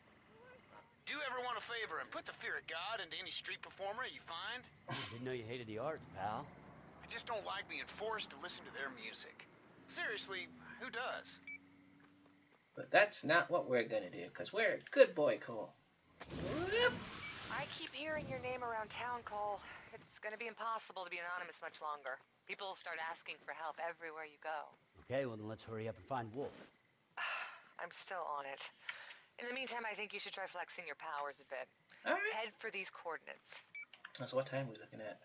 Do everyone a favor and put the fear of God into any street performer you find. Didn't know you hated the arts, pal. I just don't like being forced to listen to their music. Seriously, who does? But that's not what we're gonna do, because we're good boy Cole. Whoop. I keep hearing your name around town, Cole. It's gonna be impossible to be anonymous much longer. People will start asking for help everywhere you go. Okay, well then let's hurry up and find Wolf. I'm still on it. In the meantime, I think you should try flexing your powers a bit. Alright. Head for these coordinates. So what time are we looking at?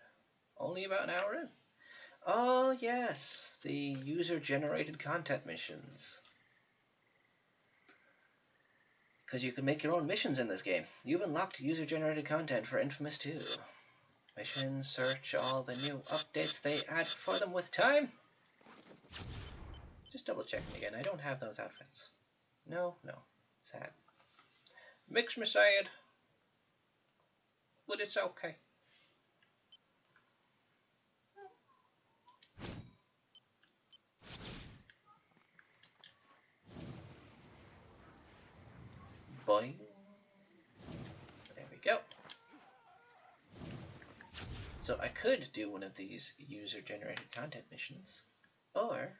Only about an hour in. Oh yes, the user-generated content missions. Because you can make your own missions in this game. You've unlocked user-generated content for Infamous 2. Missions, search all the new updates they add for them with time. Just double checking again. I don't have those outfits. No. Sad. Mix me sad. But it's okay. Boing. There we go. So I could do one of these user-generated content missions, or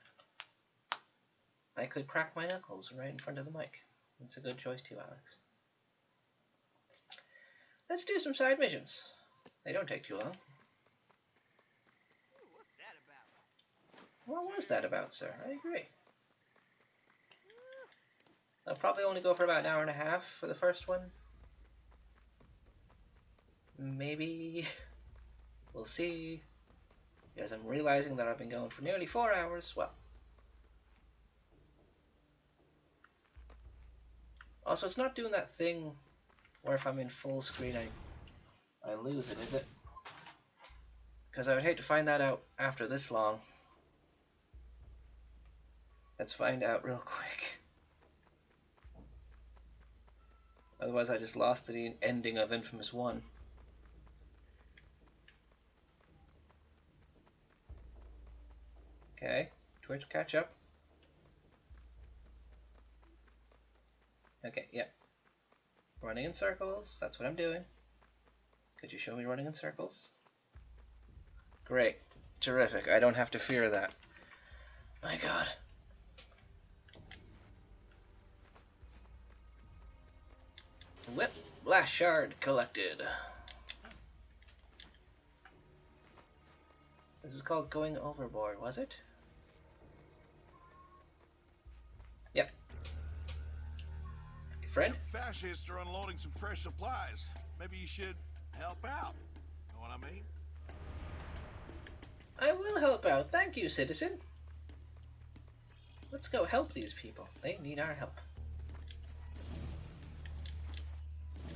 I could crack my knuckles right in front of the mic. It's a good choice too, Alex. Let's do some side missions. They don't take too long. What's that about? What was that about, sir? I agree. I'll probably only go for about an hour and a half for the first one. Maybe. We'll see. Because I'm realizing that I've been going for nearly 4 hours. Well. Also, it's not doing that thing where if I'm in full screen I lose it, is it? Because I would hate to find that out after this long. Let's find out real quick. Otherwise I just lost the ending of Infamous 1. Okay, Twitch catch up. Okay, yep. Running in circles, that's what I'm doing. Could you show me running in circles? Great. Terrific. I don't have to fear that. My god. Whip blast shard collected. This is called going overboard, was it? Yep. Hey, friend? Fascists are unloading some fresh supplies. Maybe you should help out. Know what I mean? I will help out. Thank you, citizen. Let's go help these people. They need our help.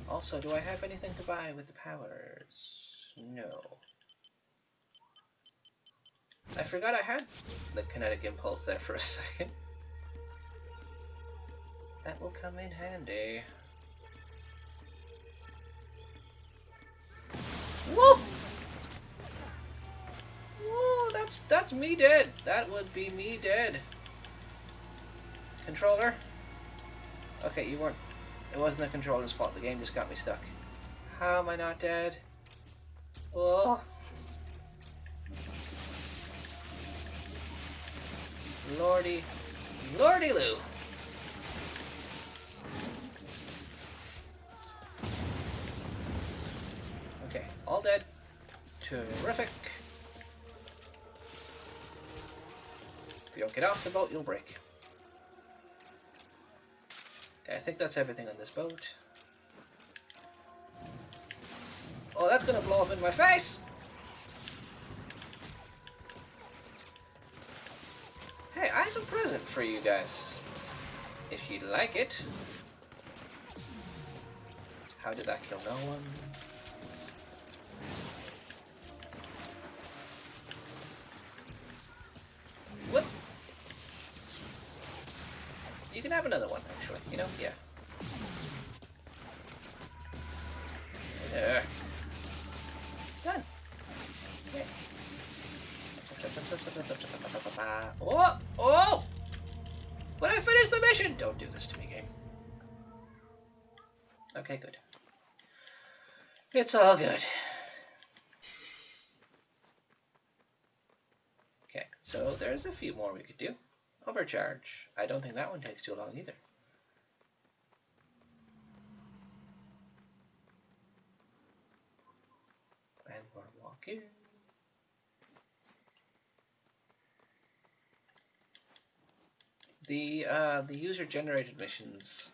Also, do I have anything to buy with the powers? No. I forgot I had the kinetic impulse there for a second. That will come in handy. Whoa! Whoa, that's me dead. That would be me dead. Controller? Okay, you weren't. It wasn't the controller's fault. The game just got me stuck. How am I not dead? Oh. Lordy Lou. Okay, all dead. Terrific. If you don't get off the boat, you'll break. Okay, I think that's everything on this boat. Oh, that's gonna blow up in my face! Hey, I have a present for you guys. If you'd like it. How did that kill no one? Whoop! You can have another one, actually. You know? Yeah. There. Done. Okay. Oh! Oh! But I finished the mission! Don't do this to me, game. Okay, good. It's all good. Okay, so there's a few more we could do. Overcharge. I don't think that one takes too long either. And we're walking. The user-generated missions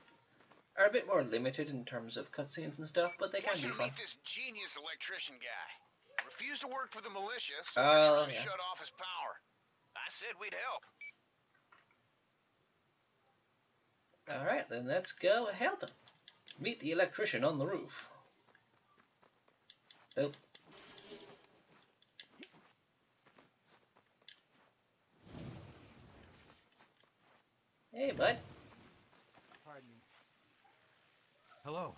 are a bit more limited in terms of cutscenes and stuff, but they can be fun. Meet this genius electrician guy. Refused to work for the militia, so we're trying to shut off his power. I said we'd help. Alright, then let's go help him. Meet the electrician on the roof. Oh. Hey, bud. Pardon me. Hello.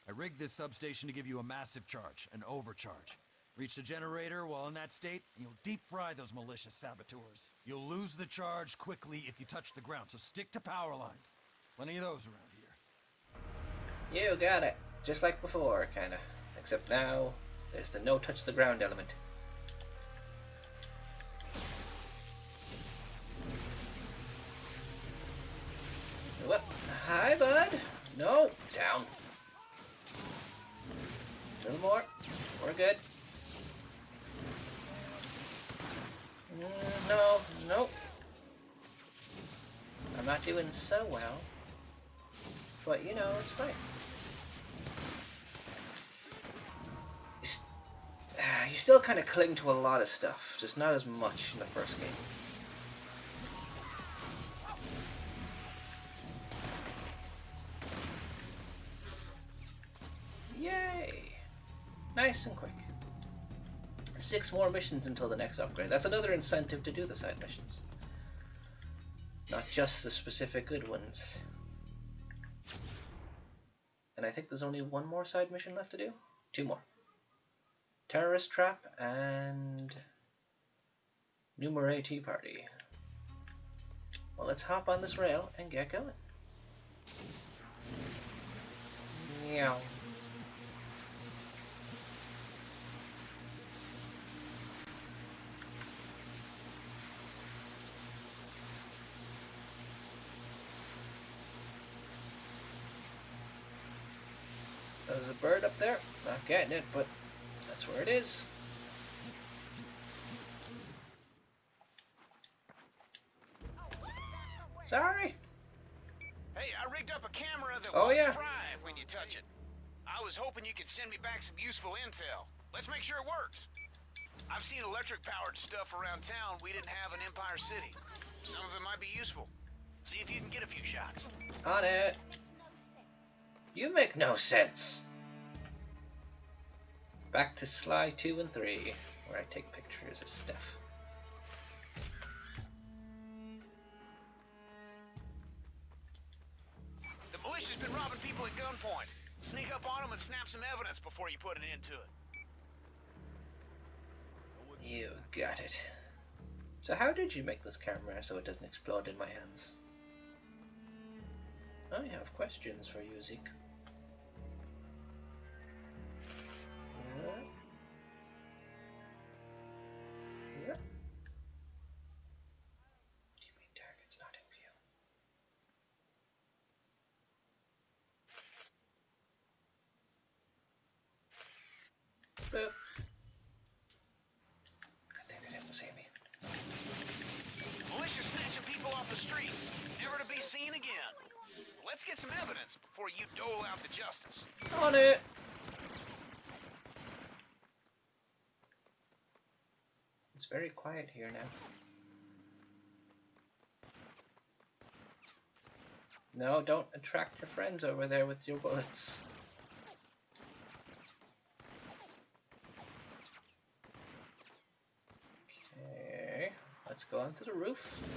I rigged this substation to give you a massive charge, an overcharge. Reach the generator while in that state, and you'll deep fry those malicious saboteurs. You'll lose the charge quickly if you touch the ground, so stick to power lines. Plenty of those around here. You got it. Just like before, kinda. Except now, there's the no touch the ground element. What? Hi, bud. No, down. A little more. We're good. No, nope. I'm not doing so well. But, you know, it's fine. You still kind of cling to a lot of stuff, just not as much in the first game. Yay! Nice and quick. 6 more missions until the next upgrade. That's another incentive to do the side missions. Not just the specific good ones. And I think there's only 1 more side mission left to do? 2 more. Terrorist Trap and Numerate Tea Party. Well, let's hop on this rail and get going. Meow. There's a bird up there. Not getting it, but that's where it is. Sorry. Hey, I rigged up a camera that Oh, won't yeah. fry when you touch it. I was hoping you could send me back some useful intel. Let's make sure it works. I've seen electric-powered stuff around town we didn't have in Empire City. Some of it might be useful. See if you can get a few shots. On it. You make no sense. Back to Sly 2 and 3, where I take pictures of stuff. The militia's been robbing people at gunpoint. Sneak up on them and snap some evidence before you put an end to it. You got it. So how did you make this camera so it doesn't explode in my hands? I have questions for you, Zeke. Yep. You mean target's not in view? Boop. Good thing they didn't see me. Militia snatching people off the streets, never to be seen again. Let's get some evidence before you dole out the justice. On it! It's very quiet here now. No, don't attract your friends over there with your bullets. Let's go onto the roof.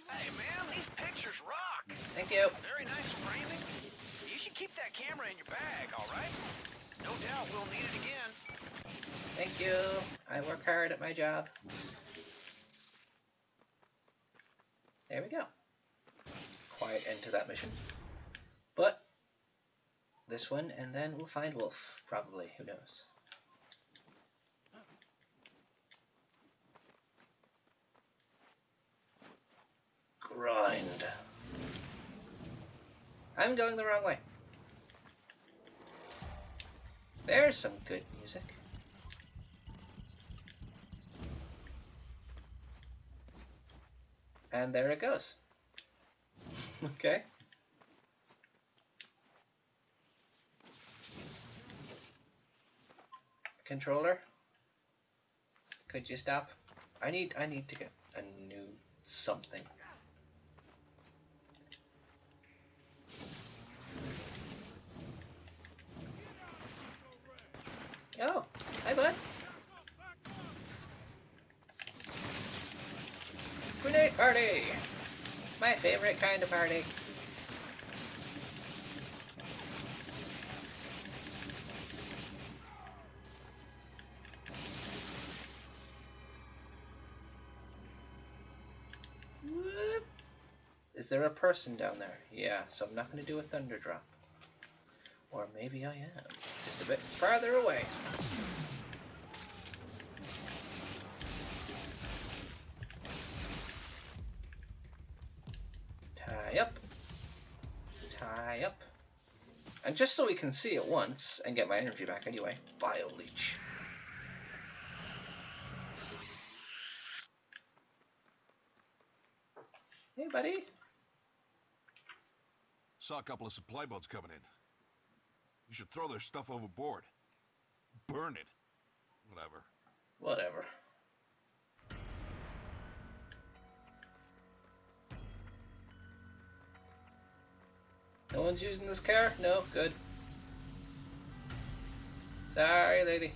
Hey man, these pictures rock. Thank you. Very nice framing. You should keep that camera in your bag, all right? No doubt we'll need it again. Thank you. I work hard at my job. There we go. Quiet end to that mission. But this one, and then we'll find Wolf, probably. Who knows? Grind. I'm going the wrong way. There's some good music. And there it goes. Okay. Controller, could you stop? I need to get a new something. Oh, hi bud. Grenade party! My favorite kind of party. Whoop. Is there a person down there? Yeah, so I'm not going to do a thunder drop. Or maybe I am. Just a bit farther away. Tie up. Tie up. And just so we can see it once and get my energy back anyway, Bio Leech. Hey, buddy. Saw a couple of supply boats coming in. You should throw their stuff overboard. Burn it. Whatever. Whatever. No one's using this car? No? Good. Sorry, lady.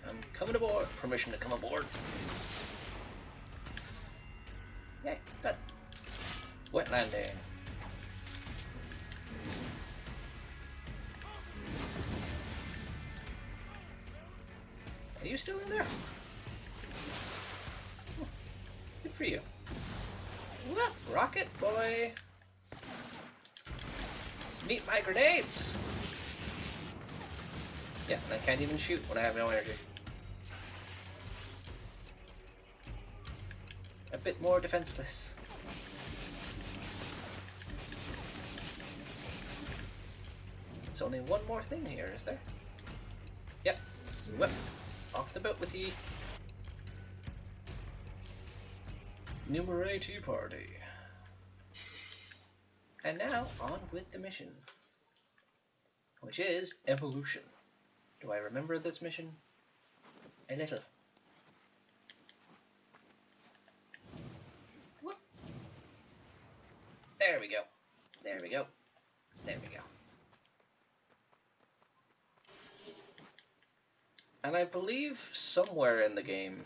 I'm coming aboard. Permission to come aboard. Yay, done. Wet landing. Are you still in there? Oh, good for you. Whoop, rocket boy. Meet my grenades. Yeah, and I can't even shoot when I have no energy. A bit more defenseless. There's only one more thing here, is there? Yep. Whip. Off the boat with ye. Numerate party. And now, on with the mission. Which is evolution. Do I remember this mission? A little. Whoop. There we go. There we go. There we go. And I believe somewhere in the game,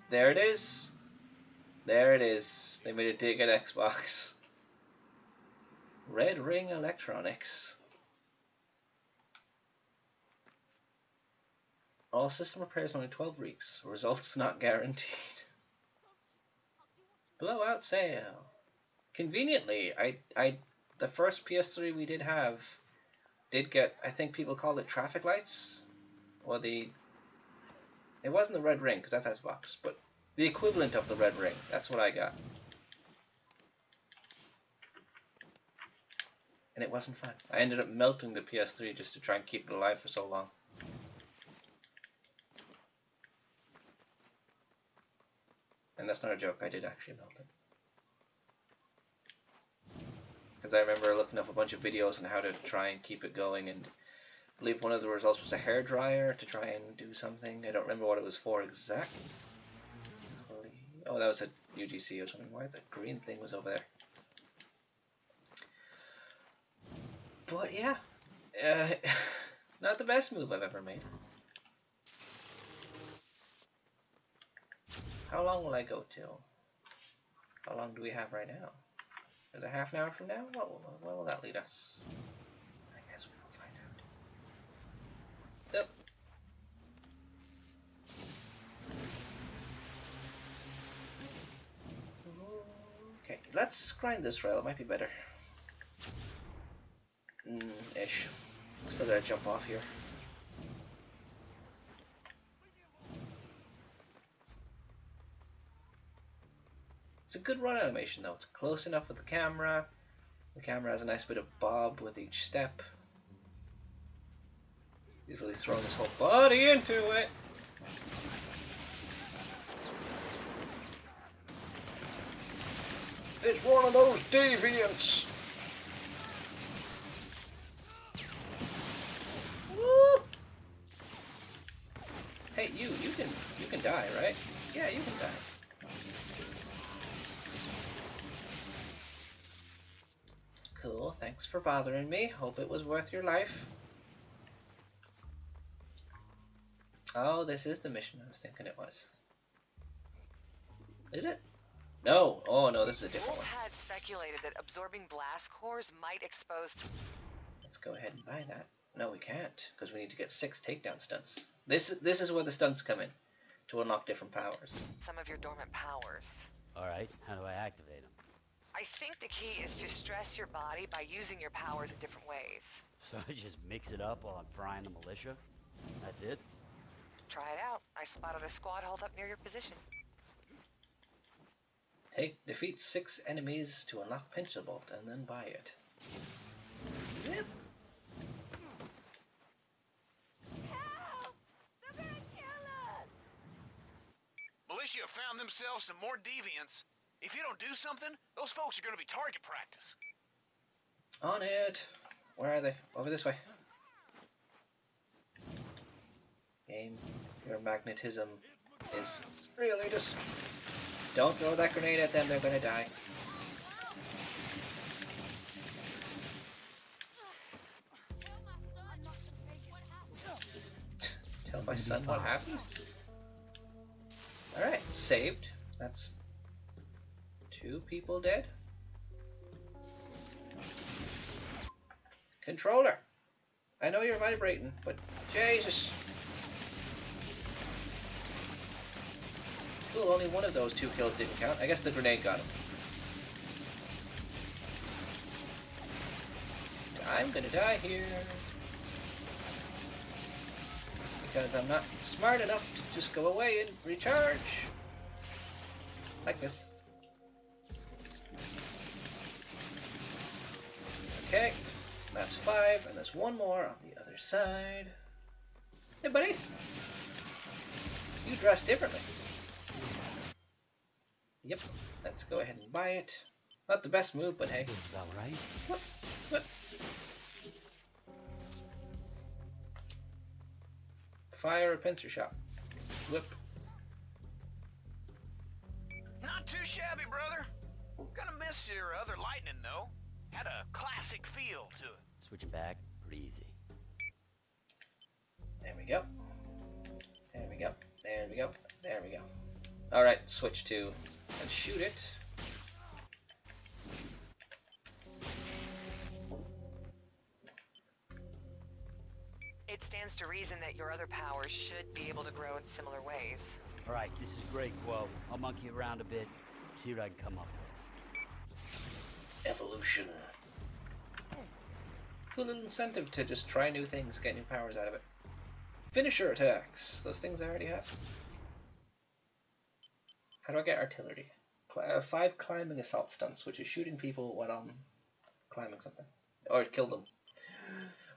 there it is. There it is. They made a dig at Xbox. Red Ring Electronics. All system repairs only 12 weeks. Results not guaranteed. Blowout sale. Conveniently, the first PS3 we did have did get, I think people called it traffic lights. Or it wasn't the red ring, because that's Xbox, but the equivalent of the red ring. That's what I got. And it wasn't fun. I ended up melting the PS3 just to try and keep it alive for so long. And that's not a joke, I did actually melt it. Because I remember looking up a bunch of videos on how to try and keep it going, and I believe one of the results was a hairdryer to try and do something. I don't remember what it was for exactly. Oh, that was a UGC or something. Why the green thing was over there? But yeah, not the best move I've ever made. How long will I go till? How long do we have right now? Is it half an hour from now? Where will that lead us? I guess we will find out. Yep. Okay, let's grind this rail. It might be better. Ish. Still gotta jump off here. It's a good run animation though. It's close enough with the camera. The camera has a nice bit of bob with each step. He's really throwing his whole body into it. It's one of those deviants. Woo! Hey, you can die, right? Yeah, you can die. Cool, thanks for bothering me. Hope it was worth your life. Oh, this is the mission I was thinking it was. Is it? No. Oh no, this is a different Wolf one. had speculated that absorbing blast cores might expose... Let's go ahead and buy that. No, we can't, because we need to get 6 takedown stunts. This is where the stunts come in, to unlock different powers. some of your dormant powers. Alright, how do I activate them? I think the key is to stress your body by using your powers in different ways. So I just mix it up while I'm frying the militia? That's it? Try it out. I spotted a squad hold up near your position. Defeat 6 enemies to unlock Pencil Bolt, and then buy it. Yep. Help! They're gonna kill us! Militia have found themselves some more deviants. If you don't do something, those folks are gonna be target practice. On it. Where are they? Over this way. Game. Your magnetism is really just... Don't throw that grenade at them, they're gonna die. Tell my son what happened? Alright, saved. That's 2 people dead. Controller! I know you're vibrating, but Jesus! Cool, only one of those 2 kills didn't count. I guess the grenade got him. I'm gonna die here. Because I'm not smart enough to just go away and recharge. Like this. Okay, that's 5, and there's 1 more on the other side. Hey buddy! You dress differently. Yep, let's go ahead and buy it. Not the best move, but hey. That's about right. What? Fire a pincer shot. Whip. Not too shabby, brother. Gonna miss your other lightning, though. Had a classic feel to it. Switching back, pretty easy. There we go. There we go. There we go. There we go. Alright, switch to and shoot it. It stands to reason that your other powers should be able to grow in similar ways. Alright, this is great, Quo. I'll monkey around a bit, see what I can come up with. Evolution. Cool little incentive to just try new things, get new powers out of it. Finisher attacks. Those things I already have. How do I get artillery? 5 climbing assault stunts, which is shooting people while I'm climbing something. Or kill them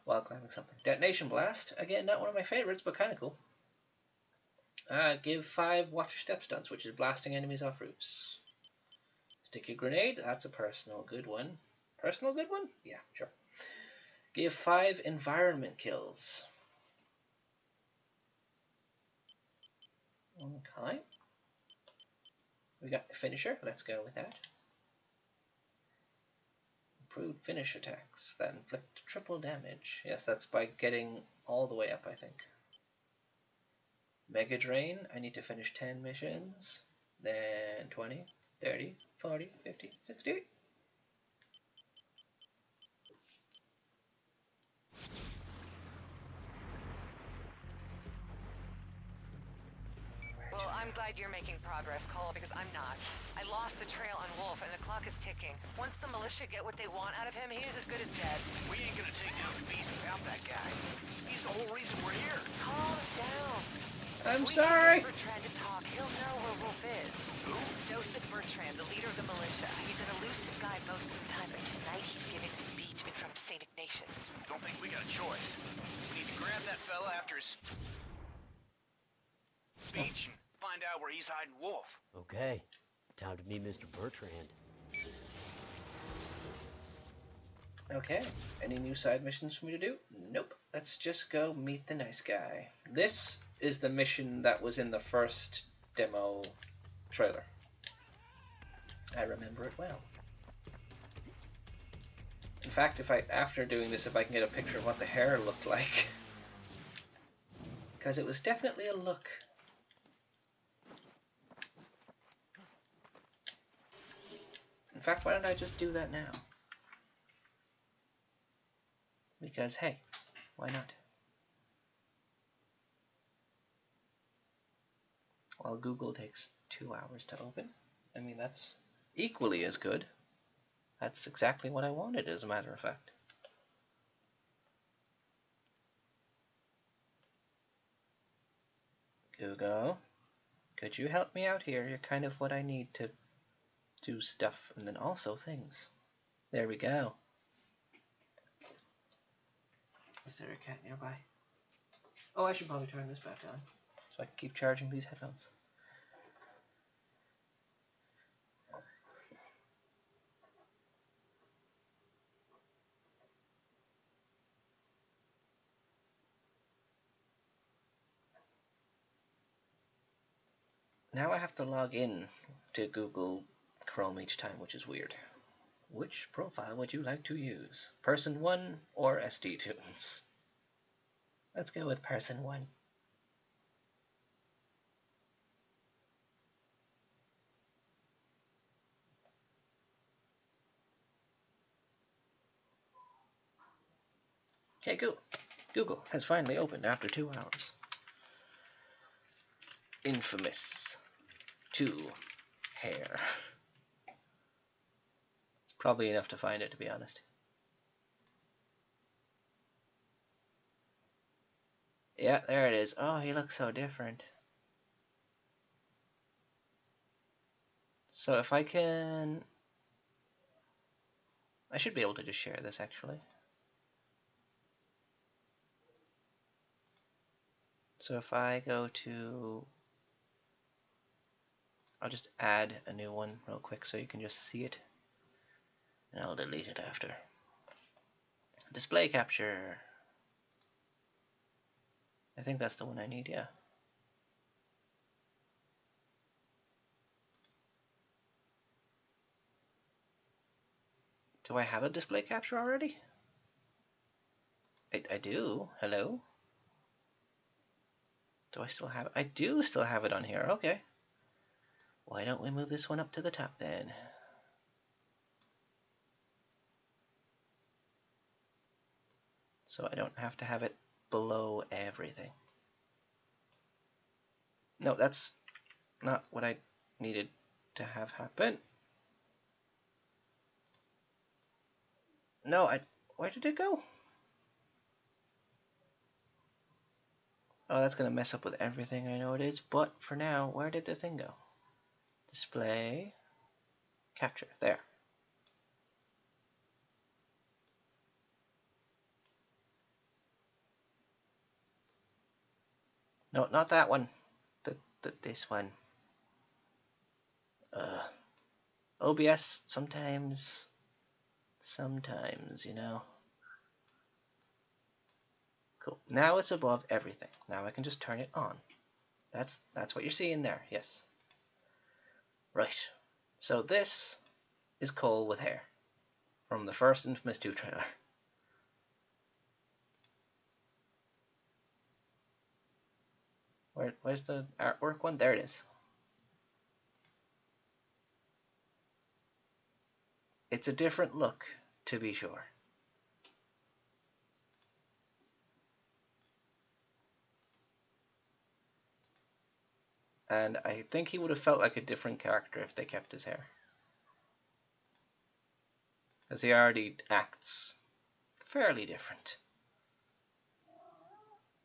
while climbing something. Detonation blast. Again, not one of my favorites, but kind of cool. Give 5 watch your step stunts, which is blasting enemies off roofs. Sticky grenade. That's a personal good one. Personal good one? Yeah, sure. Give 5 environment kills. Okay. We got the finisher. Let's go with that. Improved finish attacks that inflict triple damage. Yes, that's by getting all the way up, I think. Mega Drain. I need to finish 10 missions. Then 20, 30, 40, 50, 60. Well, I'm glad you're making progress, Cole, because I'm not. I lost the trail on Wolf, and the clock is ticking. Once the militia get what they want out of him, he is as good as dead. We ain't gonna take down the beast without that guy. He's the whole reason we're here. Calm down. I'm We sorry. can get Bertrand to talk. He'll know where Wolf is. Who? Joseph Bertrand, the leader of the militia. He's an elusive guy most of the time, but tonight he's giving a speech in front of St. Ignatius. Don't think we got a choice. We need to grab that fella after his speech and find out where he's hiding Wolf. Okay, time to meet Mr. Bertrand. Okay, any new side missions for me to do? Nope. Let's just go meet the nice guy. This is the mission that was in the first demo trailer. I remember it well. In fact, after doing this, if I can get a picture of what the hair looked like. Because it was definitely a look. In fact, why don't I just do that now? Because, hey, why not? While Google takes 2 hours to open. I mean, that's equally as good. That's exactly what I wanted, as a matter of fact. Google, could you help me out here? You're kind of what I need to do stuff, and then also things. There we go. Is there a cat nearby? Oh, I should probably turn this back on so I can keep charging these headphones. Now I have to log in to Google Chrome each time, which is weird. Which profile would you like to use? Person 1 or SD Tunes? Let's go with Person 1. Okay, Google has finally opened after 2 hours. inFAMOUS 2 hair. It's probably enough to find it, to be honest. Yeah, there it is. Oh, he looks so different. So if I can... I should be able to just share this, actually. So if I go to... I'll just add a new one real quick so you can just see it. And I'll delete it after. Display capture. I think that's the one I need, yeah. Do I have a display capture already? I do. Hello? Do I still have it? I do still have it on here. Okay. Why don't we move this one up to the top then? So I don't have to have it below everything. No, that's not what I needed to have happen. No, where did it go? Oh, that's gonna mess up with everything, I know it is, but for now, where did the thing go? Display, capture, there. No, not that one. This one. OBS sometimes Sometimes, you know. Cool. Now it's above everything. Now I can just turn it on. That's what you're seeing there. Yes. Right. So this is Cole with hair from the first Infamous 2 trailer. Where's the artwork one? There it is. It's a different look, to be sure. And I think he would have felt like a different character if they kept his hair. Because he already acts fairly different.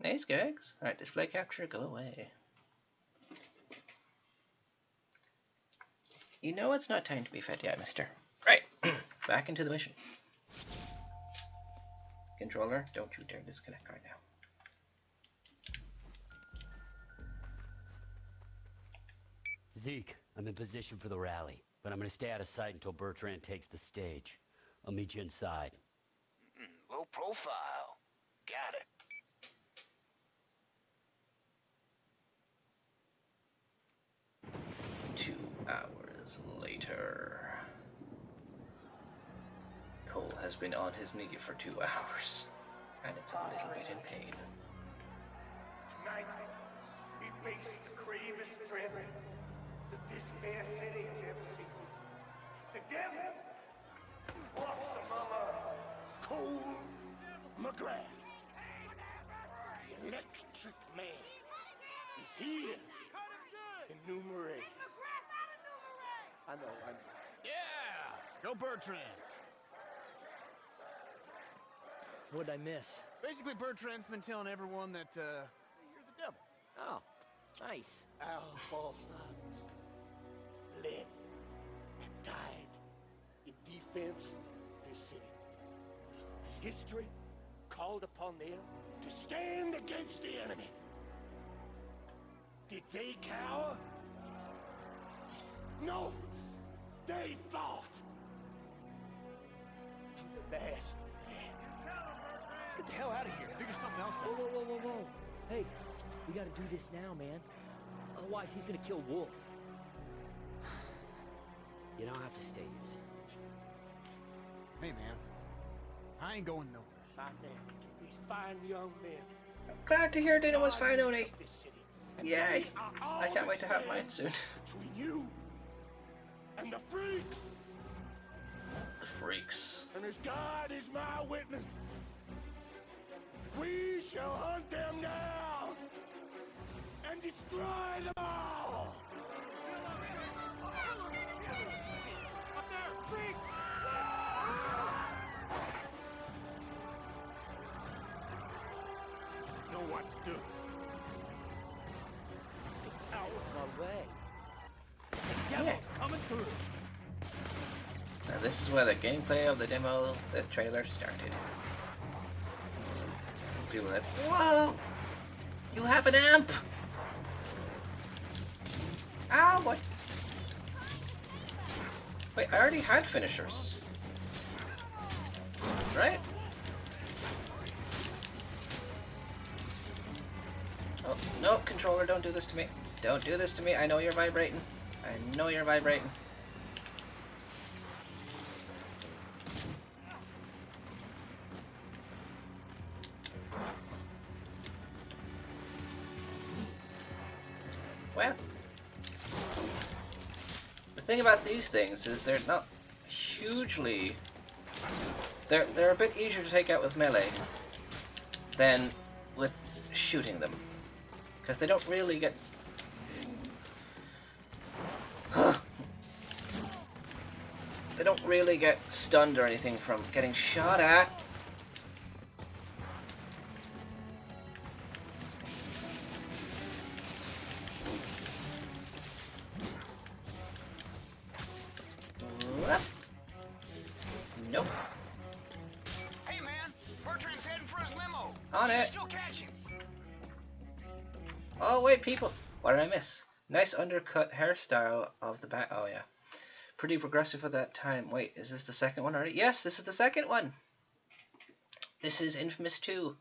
Nice gigs. Alright, display capture, go away. You know it's not time to be fed yet, mister. Right, back into the mission. Controller, don't you dare disconnect right now. Zeke, I'm in position for the rally, but I'm gonna stay out of sight until Bertrand takes the stage. I'll meet you inside. Low profile. Got it. Hours later. Cole has been on his knee for 2 hours, and it's a little bit in pain. Tonight, we face the gravest threat that this fair city has ever seen. The devil walks among us. Cole McGrath. The electric man is here in Numeray. I know. Yeah! Go Bertrand! What'd I miss? Basically, Bertrand's been telling everyone that, you're the devil. Oh, nice. Our forefathers led and died in defense of this city. And history called upon them to stand against the enemy. Did they cower? No! They fought! To the last man. Let's get the hell out of here. Figure something else out. Whoa. Hey, we gotta do this now, man. Otherwise, he's gonna kill Wolf. You don't have to stay here, Zeke. Hey, man. I ain't going nowhere. My men, these fine young men. Glad to hear Dana was fine, Oni. of this city. And Yay! they are all I can't wait to have that mine soon. Between you and the freaks. The freaks. And as God is my witness, we shall hunt them down and destroy them all. Up there, freaks! Know what to do. Out of my way. Yeah. Devil's coming through. Now this is where the gameplay of the demo, the trailer started. People like, whoa! You have an amp! Ow, what? Wait, I already had finishers. Right? Oh, no, controller, don't do this to me. Don't do this to me. I know you're vibrating. I know you're vibrating. Well, the thing about these things is they're not hugely... They're a bit easier to take out with melee than with shooting them. Because they don't really get... They don't really get stunned or anything from getting shot at. What? Nope. Hey, man! Bertrand's heading for his limo. On You it. still catch him. Oh wait, people! What did I miss? Nice undercut hairstyle of the back. Oh yeah. pretty progressive at that time. Wait, is this the second one already? Yes, this is the second one. This is Infamous 2.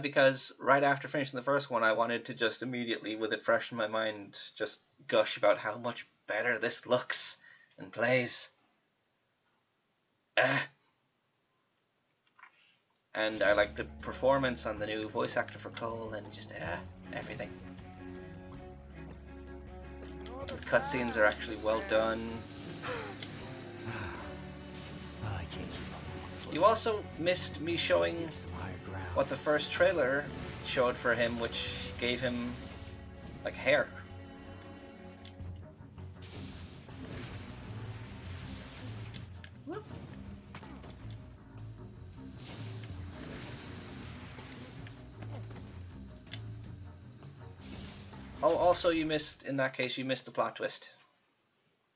Because right after finishing the first one, I wanted to just immediately, with it fresh in my mind, just gush about how much better this looks and plays. And I like the performance on the new voice actor for Cole and just everything. The cutscenes are actually well done. You also missed me showing what the first trailer showed for him, which gave him like hair. Whoop. Oh, also you missed, in that case, you missed the plot twist.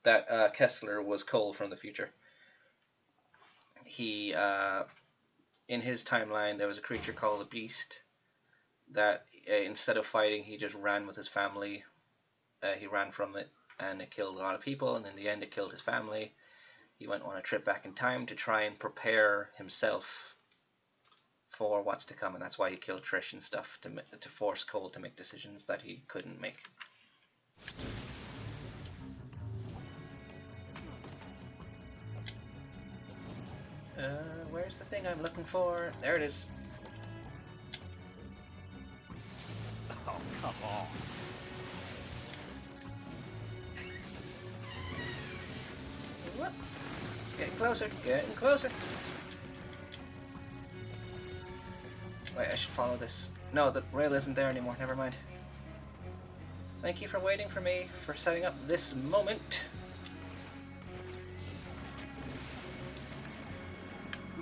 That Kessler was Cole from the future. He, in his timeline, there was a creature called the Beast that instead of fighting, he just ran with his family. He ran from it, and it killed a lot of people, and in the end it killed his family. He went on a trip back in time to try and prepare himself for what's to come, and that's why he killed Trish and stuff, to force Cole to make decisions that he couldn't make. Where's the thing I'm looking for? There it is. Oh, come on. Whoop. Getting closer, getting closer. Wait, I should follow this. No, the rail isn't there anymore, never mind. Thank you for waiting for me, for setting up this moment.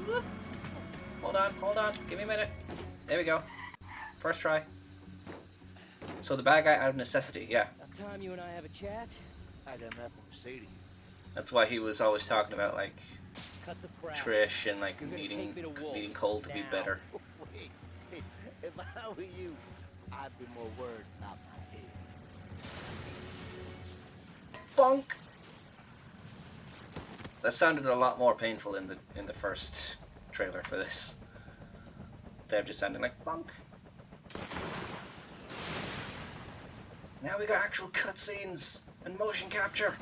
Whoop. Hold on, give me a minute. There we go. First try. So the bad guy out of necessity, yeah. About time you and I have a chat. I got nothing to say to you. That's why he was always talking about like Cut the crap. Trish and like You're gonna needing take me to Wolf Cole to be now. better. Wait, if I were you, I'd be more worried about my head. Bonk. That sounded a lot more painful in the first trailer for this. They're just sounding like bonk. Now we got actual cutscenes and motion capture.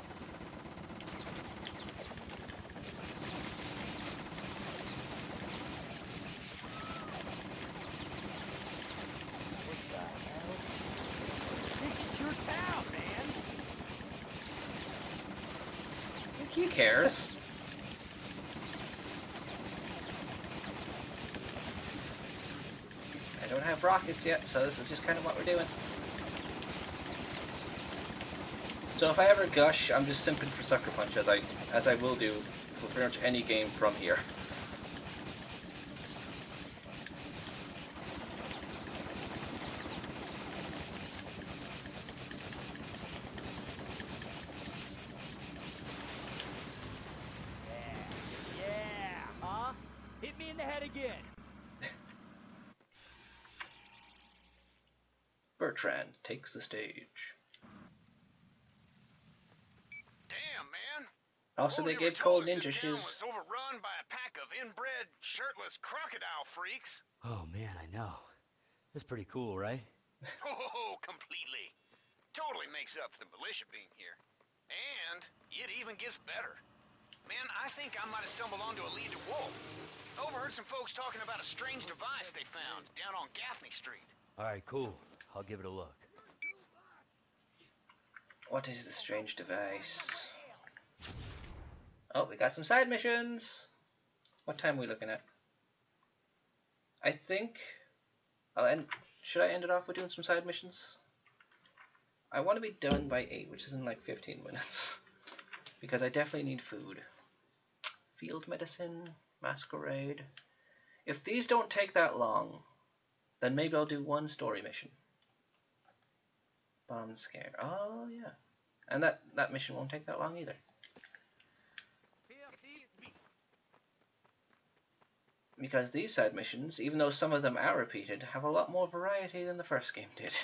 This is your town, man. I think he cares. I don't have rockets yet, so this is just kind of what we're doing. So if I ever gush, I'm just simping for Sucker Punch, as I will do for pretty much any game from here. Yeah, huh? Hit me in the head again. Bertrand takes the stage. Damn, man. Also, they Who gave never Cole told us ninja this town shoes. was overrun by a pack of inbred, shirtless crocodile freaks. Oh, man, I know. That's pretty cool, right? Oh, completely. Totally makes up for the militia being here. And it even gets better. Man, I think I might have stumbled onto a lead to Wolf. Overheard some folks talking about a strange device they found down on Gaffney Street. All right, cool. I'll give it a look. What is the strange device? Oh, we got some side missions. What time are we looking at? I think I'll end. Should I end it off with doing some side missions? I want to be done by 8, which is in like 15 minutes. Because I definitely need food. Field medicine, masquerade. If these don't take that long, then maybe I'll do one story mission. Bomb scare. Oh yeah. And that mission won't take that long either. Because these side missions, even though some of them are repeated, have a lot more variety than the first game did.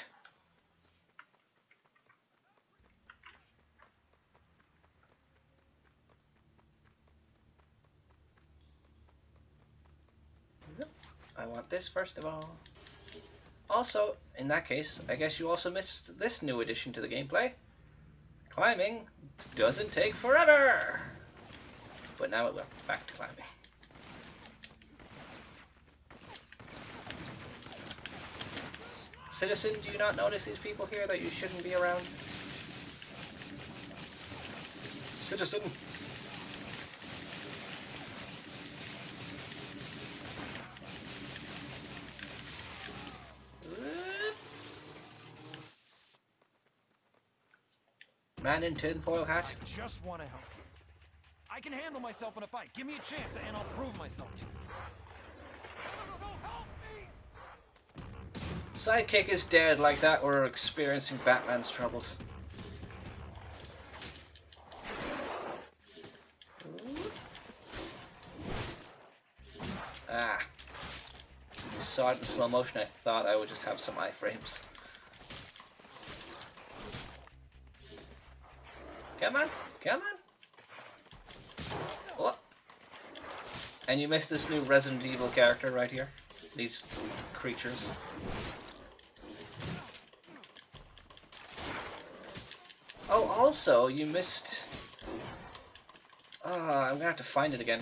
I want this first of all. Also, in that case, I guess you also missed this new addition to the gameplay. Climbing doesn't take forever! But now it will. Back to climbing. Citizen, do you not notice these people here that you shouldn't be around? Citizen! Man in tinfoil hat. I just want to help you. I can handle myself in a fight. Give me a chance and I'll prove myself to you. Sidekick is dead. Like that, we're experiencing Batman's troubles. Ah. You saw it in slow motion, I thought I would just have some iframes. Come on, come on. Oh. And you missed this new Resident Evil character right here. These creatures. Oh, also, you missed... I'm gonna have to find it again.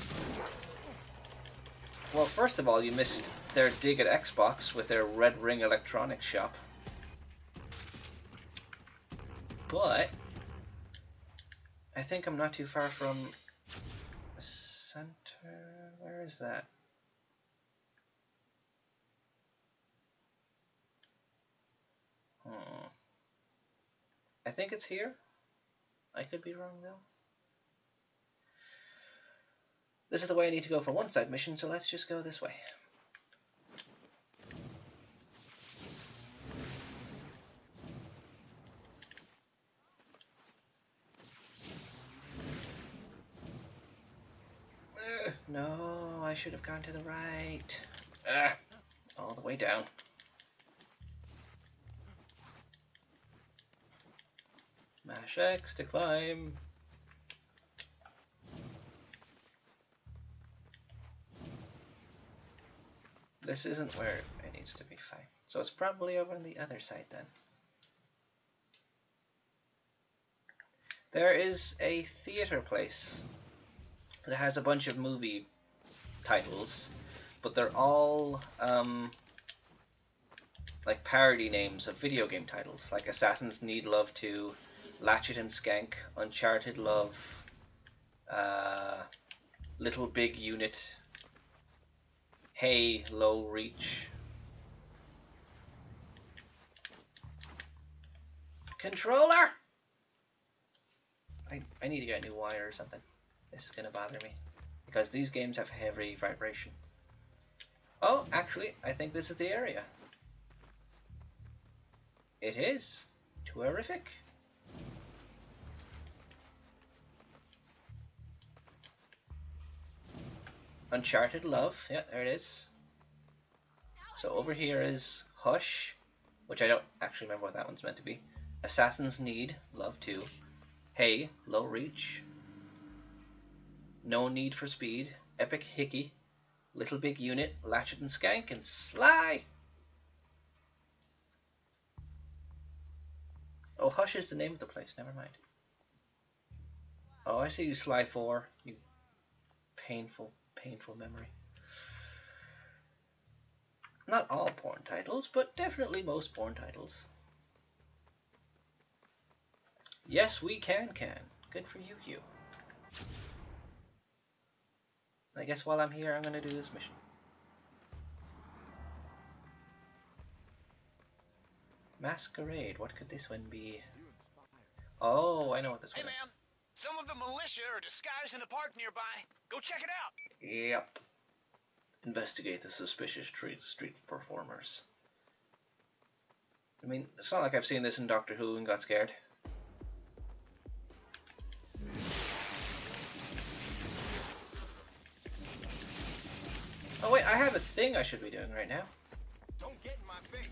Well, first of all, you missed their dig at Xbox with their Red Ring Electronics shop. But... I think I'm not too far from the center. Where is that? I think it's here. I could be wrong though. This is the way I need to go for one side mission, so let's just go this way. No, I should have gone to the right. All the way down. Mash X to climb. This isn't where it needs to be, fine. So it's probably over on the other side then. There is a theater place that has a bunch of movie titles, but they're all like parody names of video game titles, like Assassin's Need Love 2, Latchet and Skank, Uncharted Love, Little Big Unit, Hey Low Reach. Controller! I need to get a new wire or something. This is gonna bother me, because these games have heavy vibration. Oh, actually, I think this is the area. It is. Terrific. Uncharted Love, yeah, there it is. So over here is Hush, which I don't actually remember what that one's meant to be. Assassin's Need, Love 2. Hey, Low Reach. No Need for Speed, Epic Hickey, Little Big Unit, Latchet and Skank, and Sly! Oh, Hush is the name of the place, never mind. Oh, I see you, Sly 4, you painful memory. Not all porn titles, but definitely most porn titles. Yes, we can. Good for you, Hugh. I guess while I'm here, I'm going to do this mission. Masquerade, what could this one be? Oh, I know what this one is. Hey, ma'am. Some of the militia are disguised in the park nearby. Go check it out. Yep. Investigate the suspicious street performers. I mean, it's not like I've seen this in Doctor Who and got scared. Oh wait, I have a thing I should be doing right now. Don't get in my face.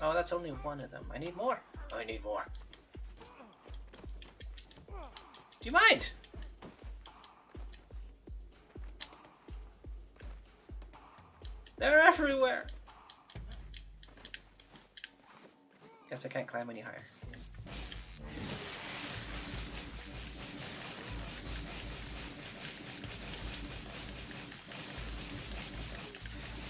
Oh, that's only one of them. I need more. I need more. Do you mind? They're everywhere! Guess I can't climb any higher.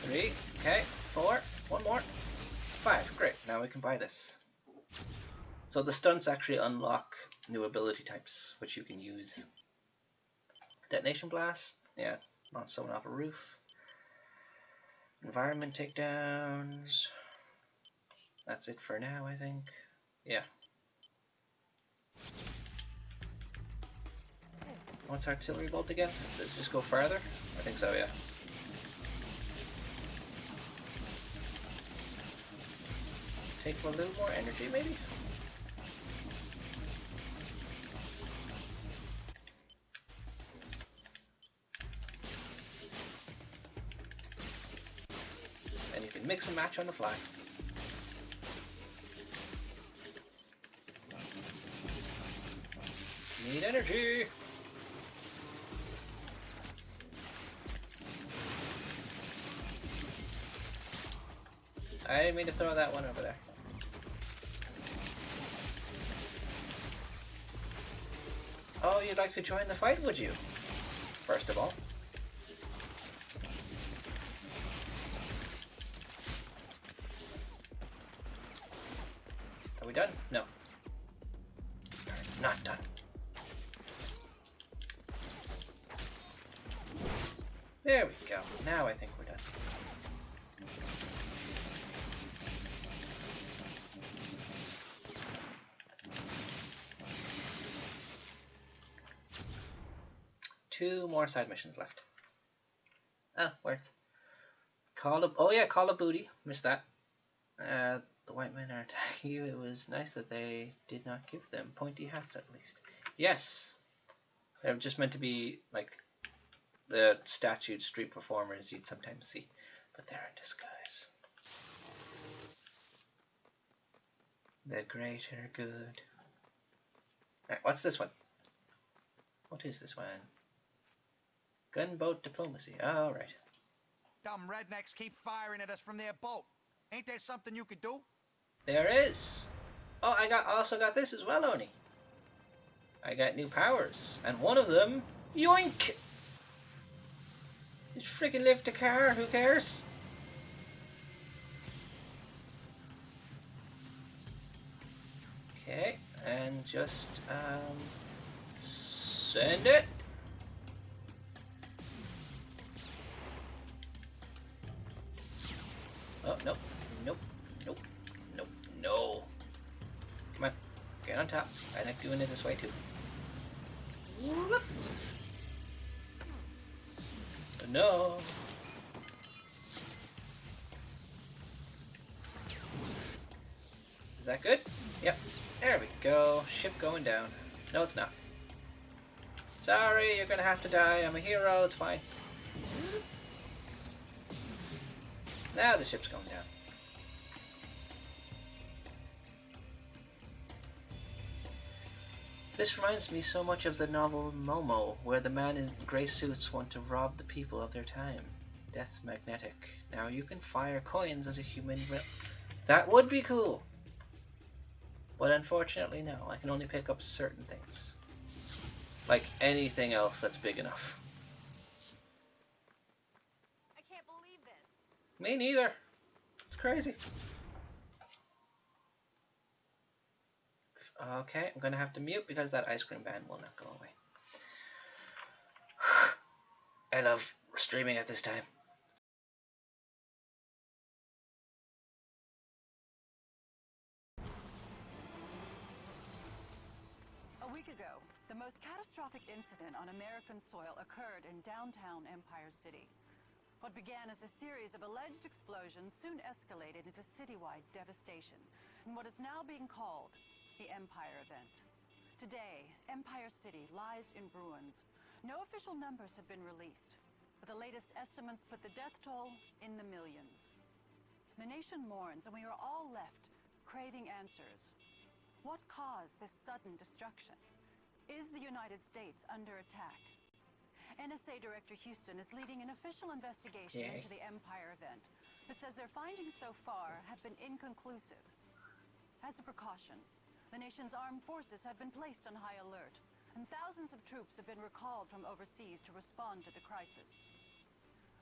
Three, okay, 4, one more, 5, great, now we can buy this. So the stunts actually unlock new ability types, which you can use. Detonation blast, yeah, launch someone off a roof. Environment takedowns. That's it for now, I think. Yeah. What's artillery bolt again? Does it just go farther? I think so, yeah. Take a little more energy, maybe? And you can mix and match on the fly. Need energy! I didn't mean to throw that one over there. Oh, you'd like to join the fight, would you? First of all. Are we done? No. We're not done. There we go. Now I think we're done. Two more side missions left. Oh, worth. Call of, oh yeah, Call of Booty. Missed that. The white men are attacking you. It was nice that they did not give them pointy hats at least. Yes. They're just meant to be like the statued street performers you'd sometimes see. But they're in disguise. The great are good. Alright, what's this one? What is this one? Gunboat diplomacy. All right. Dumb rednecks keep firing at us from their boat. Ain't there something you could do? There is. Oh, I also got this as well, Oni. I got new powers, and one of them, yoink! Just freaking lift a car. Who cares? Okay, and just send it. Oh, nope, nope, nope, nope, no. Come on, get on top. I like doing it this way too. Whoop. No. Is that good? Yep. There we go. Ship going down. No, it's not. Sorry, you're gonna have to die. I'm a hero. It's fine. Now the ship's going down. This reminds me so much of the novel Momo, where the man in grey suits want to rob the people of their time. Death magnetic. Now you can fire coins as a human. That would be cool. But unfortunately, no. I can only pick up certain things. Like anything else that's big enough. Me neither. It's crazy. Okay, I'm gonna have to mute because that ice cream ban will not go away. I love streaming at this time. A week ago, the most catastrophic incident on American soil occurred in downtown Empire City. What began as a series of alleged explosions soon escalated into citywide devastation in what is now being called the Empire Event. Today, Empire City lies in ruins. No official numbers have been released, but the latest estimates put the death toll in the millions. The nation mourns, and we are all left craving answers. What caused this sudden destruction? Is the United States under attack? NSA Director Houston is leading an official investigation into the Empire event, but says their findings so far have been inconclusive. As a precaution, the nation's armed forces have been placed on high alert, and thousands of troops have been recalled from overseas to respond to the crisis.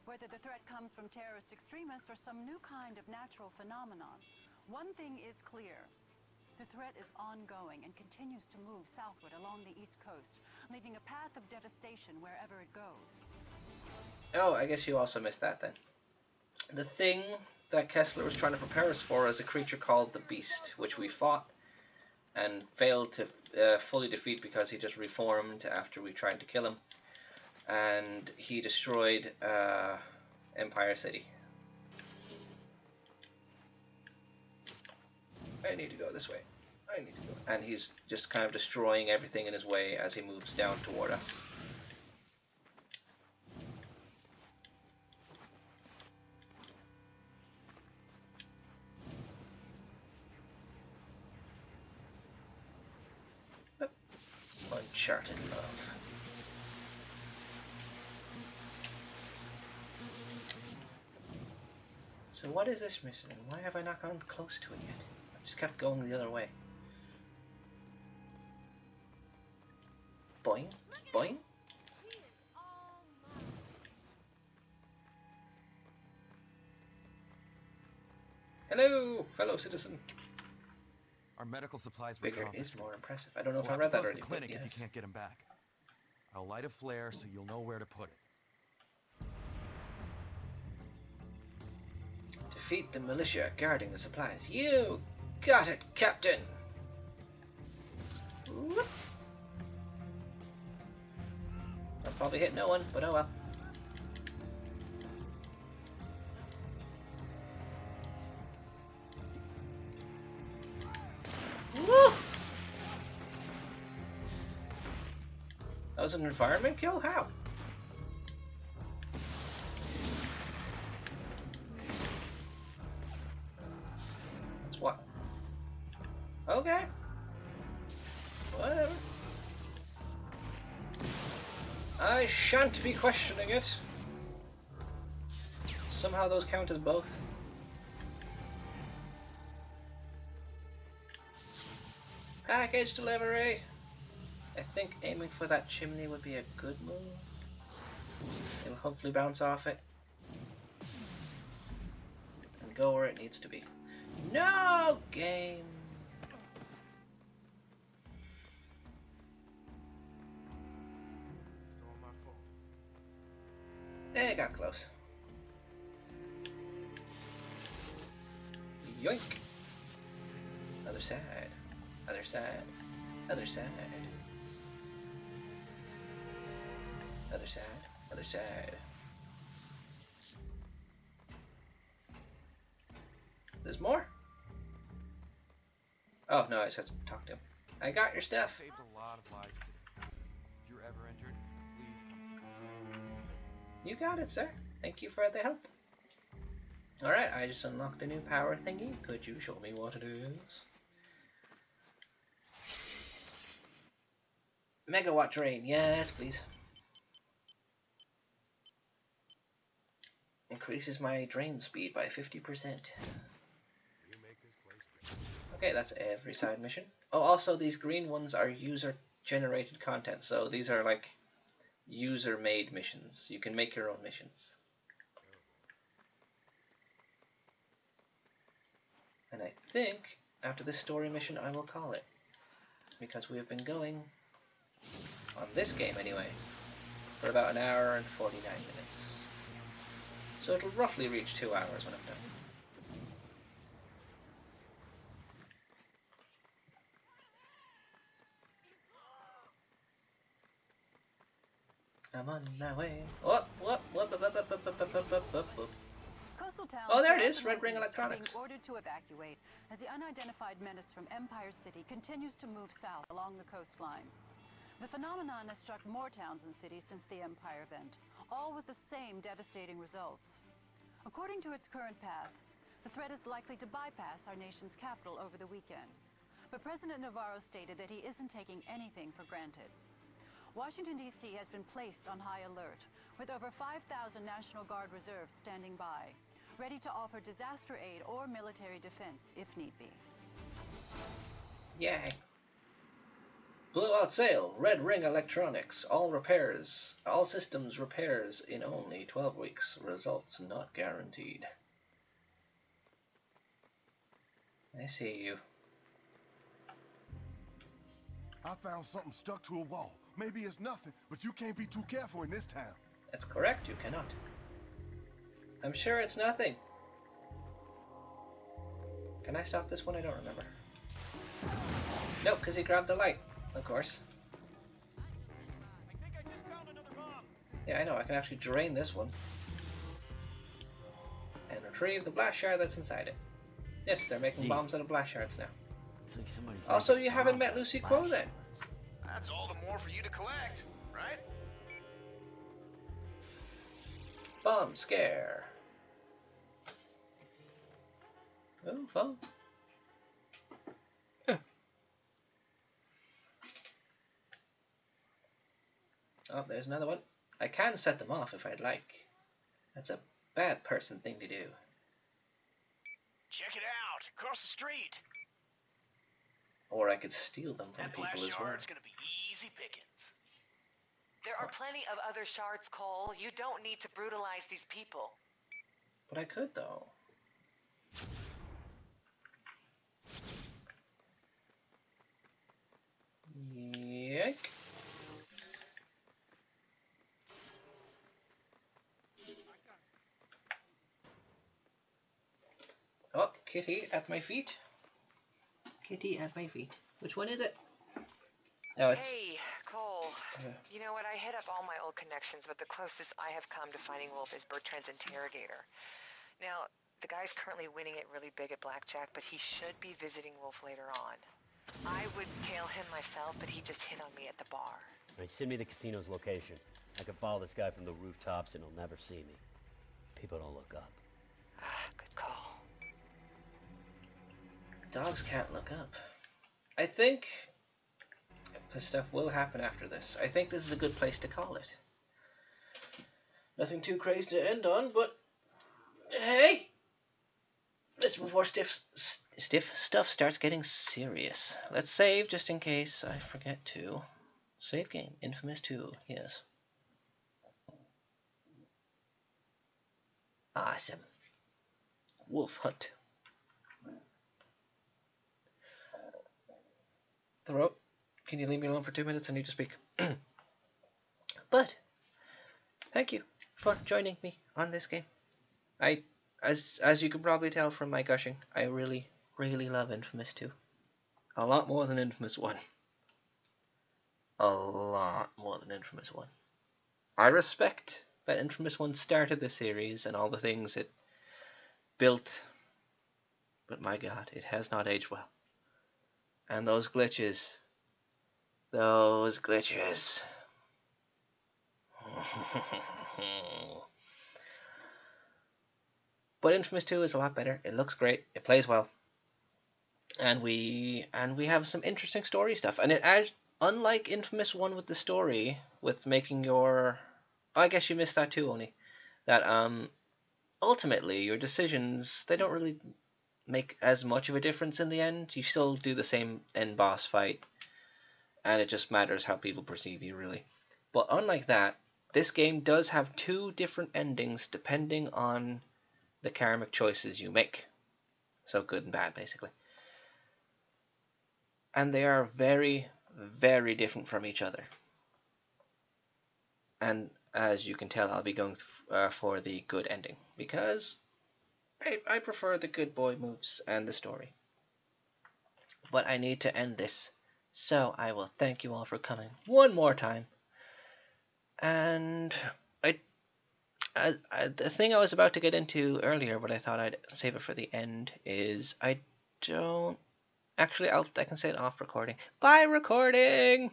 Whether the threat comes from terrorist extremists or some new kind of natural phenomenon, one thing is clear. The threat is ongoing and continues to move southward along the East Coast, leaving a path of devastation wherever it goes. Oh, I guess you also missed that then. The thing that Kessler was trying to prepare us for is a creature called the Beast, which we fought and failed to fully defeat because he just reformed after we tried to kill him. And he destroyed Empire City. I need to go this way. I need to go. And he's just kind of destroying everything in his way as he moves down toward us. Uncharted love. So what is this mission? Why have I not gone close to it yet? I just kept going the other way. Boing, boing. Hello, fellow citizen. Our medical supplies were Bigger confiscated. is more impressive. I don't know if We'll I have read to that close already. the clinic But if yes. you can't get him back. I'll light a flare so you'll know where to put it. Defeat the militia guarding the supplies. You got it, Captain. Whoop. I'll probably hit no one, but oh well. Woo! That was an environment kill? How? That's what? Okay. Whatever. I shan't be questioning it. Somehow those count as both. Package delivery. I think aiming for that chimney would be a good move. It'll hopefully bounce off it. And go where it needs to be. No game! It got close. Yoink! Other side. Other side. Other side. Other side. Other side. There's more? Oh, no, I said talk to him. I got your stuff. Saved a lot of lives today. If you're ever injured, please come see us. You got it, sir. Thank you for the help. Alright, I just unlocked a new power thingy. Could you show me what it is? Megawatt drain. Yes, please. Increases my drain speed by 50%. Okay, that's every side mission. Oh, also these green ones are user-generated content, so these are like user-made missions. You can make your own missions. And I think after this story mission I will call it, because we have been going, on this game anyway, for about an hour and 49 minutes. So it'll roughly reach 2 hours when I'm done. I'm on my way. Whoop, whoop, whoop, whoop, whoop, whoop, whoop, whoop, whoop, whoop, whoop. Coastal towns Oh, there it throughout is, the Red Ring Northeast are Electronics. being ordered to evacuate as the unidentified menace from Empire City continues to move south along the coastline. The phenomenon has struck more towns and cities since the Empire event, all with the same devastating results. According to its current path, the threat is likely to bypass our nation's capital over the weekend. But President Navarro stated that he isn't taking anything for granted. Washington, D.C. has been placed on high alert, with over 5,000 National Guard reserves standing by, ready to offer disaster aid or military defense if need be. Yay. Blowout sale. Red Ring Electronics. All systems repairs in only 12 weeks. Results not guaranteed. I see you. I found something stuck to a wall. Maybe it's nothing, but you can't be too careful in this town. That's correct, you cannot. I'm sure it's nothing. Can I stop this one? I don't remember. Nope, because he grabbed the light, of course. Yeah, I know, I can actually drain this one. And retrieve the blast shard that's inside it. Yes, they're making bombs out of blast shards now. It's like somebody's Also, making you haven't bombs met out of Lucy flash Quo then. That's all the more for you to collect, right? Bomb scare. Oh, fun. Oh, there's another one. I can set them off if I'd like. That's a bad person thing to do. Check it out, across the street. Or I could steal them from That people blast as well. yard's gonna be easy pickings. There are plenty of other shards, Cole. You don't need to brutalize these people. But I could, though. Yike. Oh, kitty at my feet. Kitty at my feet. Which one is it? Oh, it's... Hey, Cole. You know what? I hit up all my old connections, but the closest I have come to finding Wolf is Bertrand's interrogator. Now, the guy's currently winning it really big at blackjack, but he should be visiting Wolf later on. I would tail him myself, but he just hit on me at the bar. Right, send me the casino's location. I can follow this guy from the rooftops and he'll never see me. People don't look up. Good call. Dogs can't look up. I think, because stuff will happen after this, I think this is a good place to call it. Nothing too crazy to end on, but hey! It's before stiff stuff starts getting serious. Let's save just in case I forget to. Save game. Infamous 2, yes. Awesome. Wolf hunt. Throat, can you leave me alone for 2 minutes? I need to speak. But thank you for joining me on this game. As you can probably tell from my gushing, I really, really love Infamous 2. A lot more than Infamous 1. A lot more than Infamous 1. I respect that Infamous 1 started the series and all the things it built, but my god, it has not aged well. And those glitches. Those glitches. But Infamous 2 is a lot better. It looks great. It plays well. And we have some interesting story stuff. And it adds, unlike Infamous 1 with the story, with making your... I guess you missed that too, Oni. That ultimately your decisions, they don't really make as much of a difference in the end. You still do the same end boss fight, and it just matters how people perceive you, really. But unlike that, this game does have 2 different endings depending on the karmic choices you make. So good and bad, basically. And they are very, very different from each other. And as you can tell, I'll be going for the good ending, because I prefer the good boy moves and the story. But I need to end this, so I will thank you all for coming one more time. And the thing I was about to get into earlier, but I thought I'd save it for the end, is I can say it off recording. Bye, recording!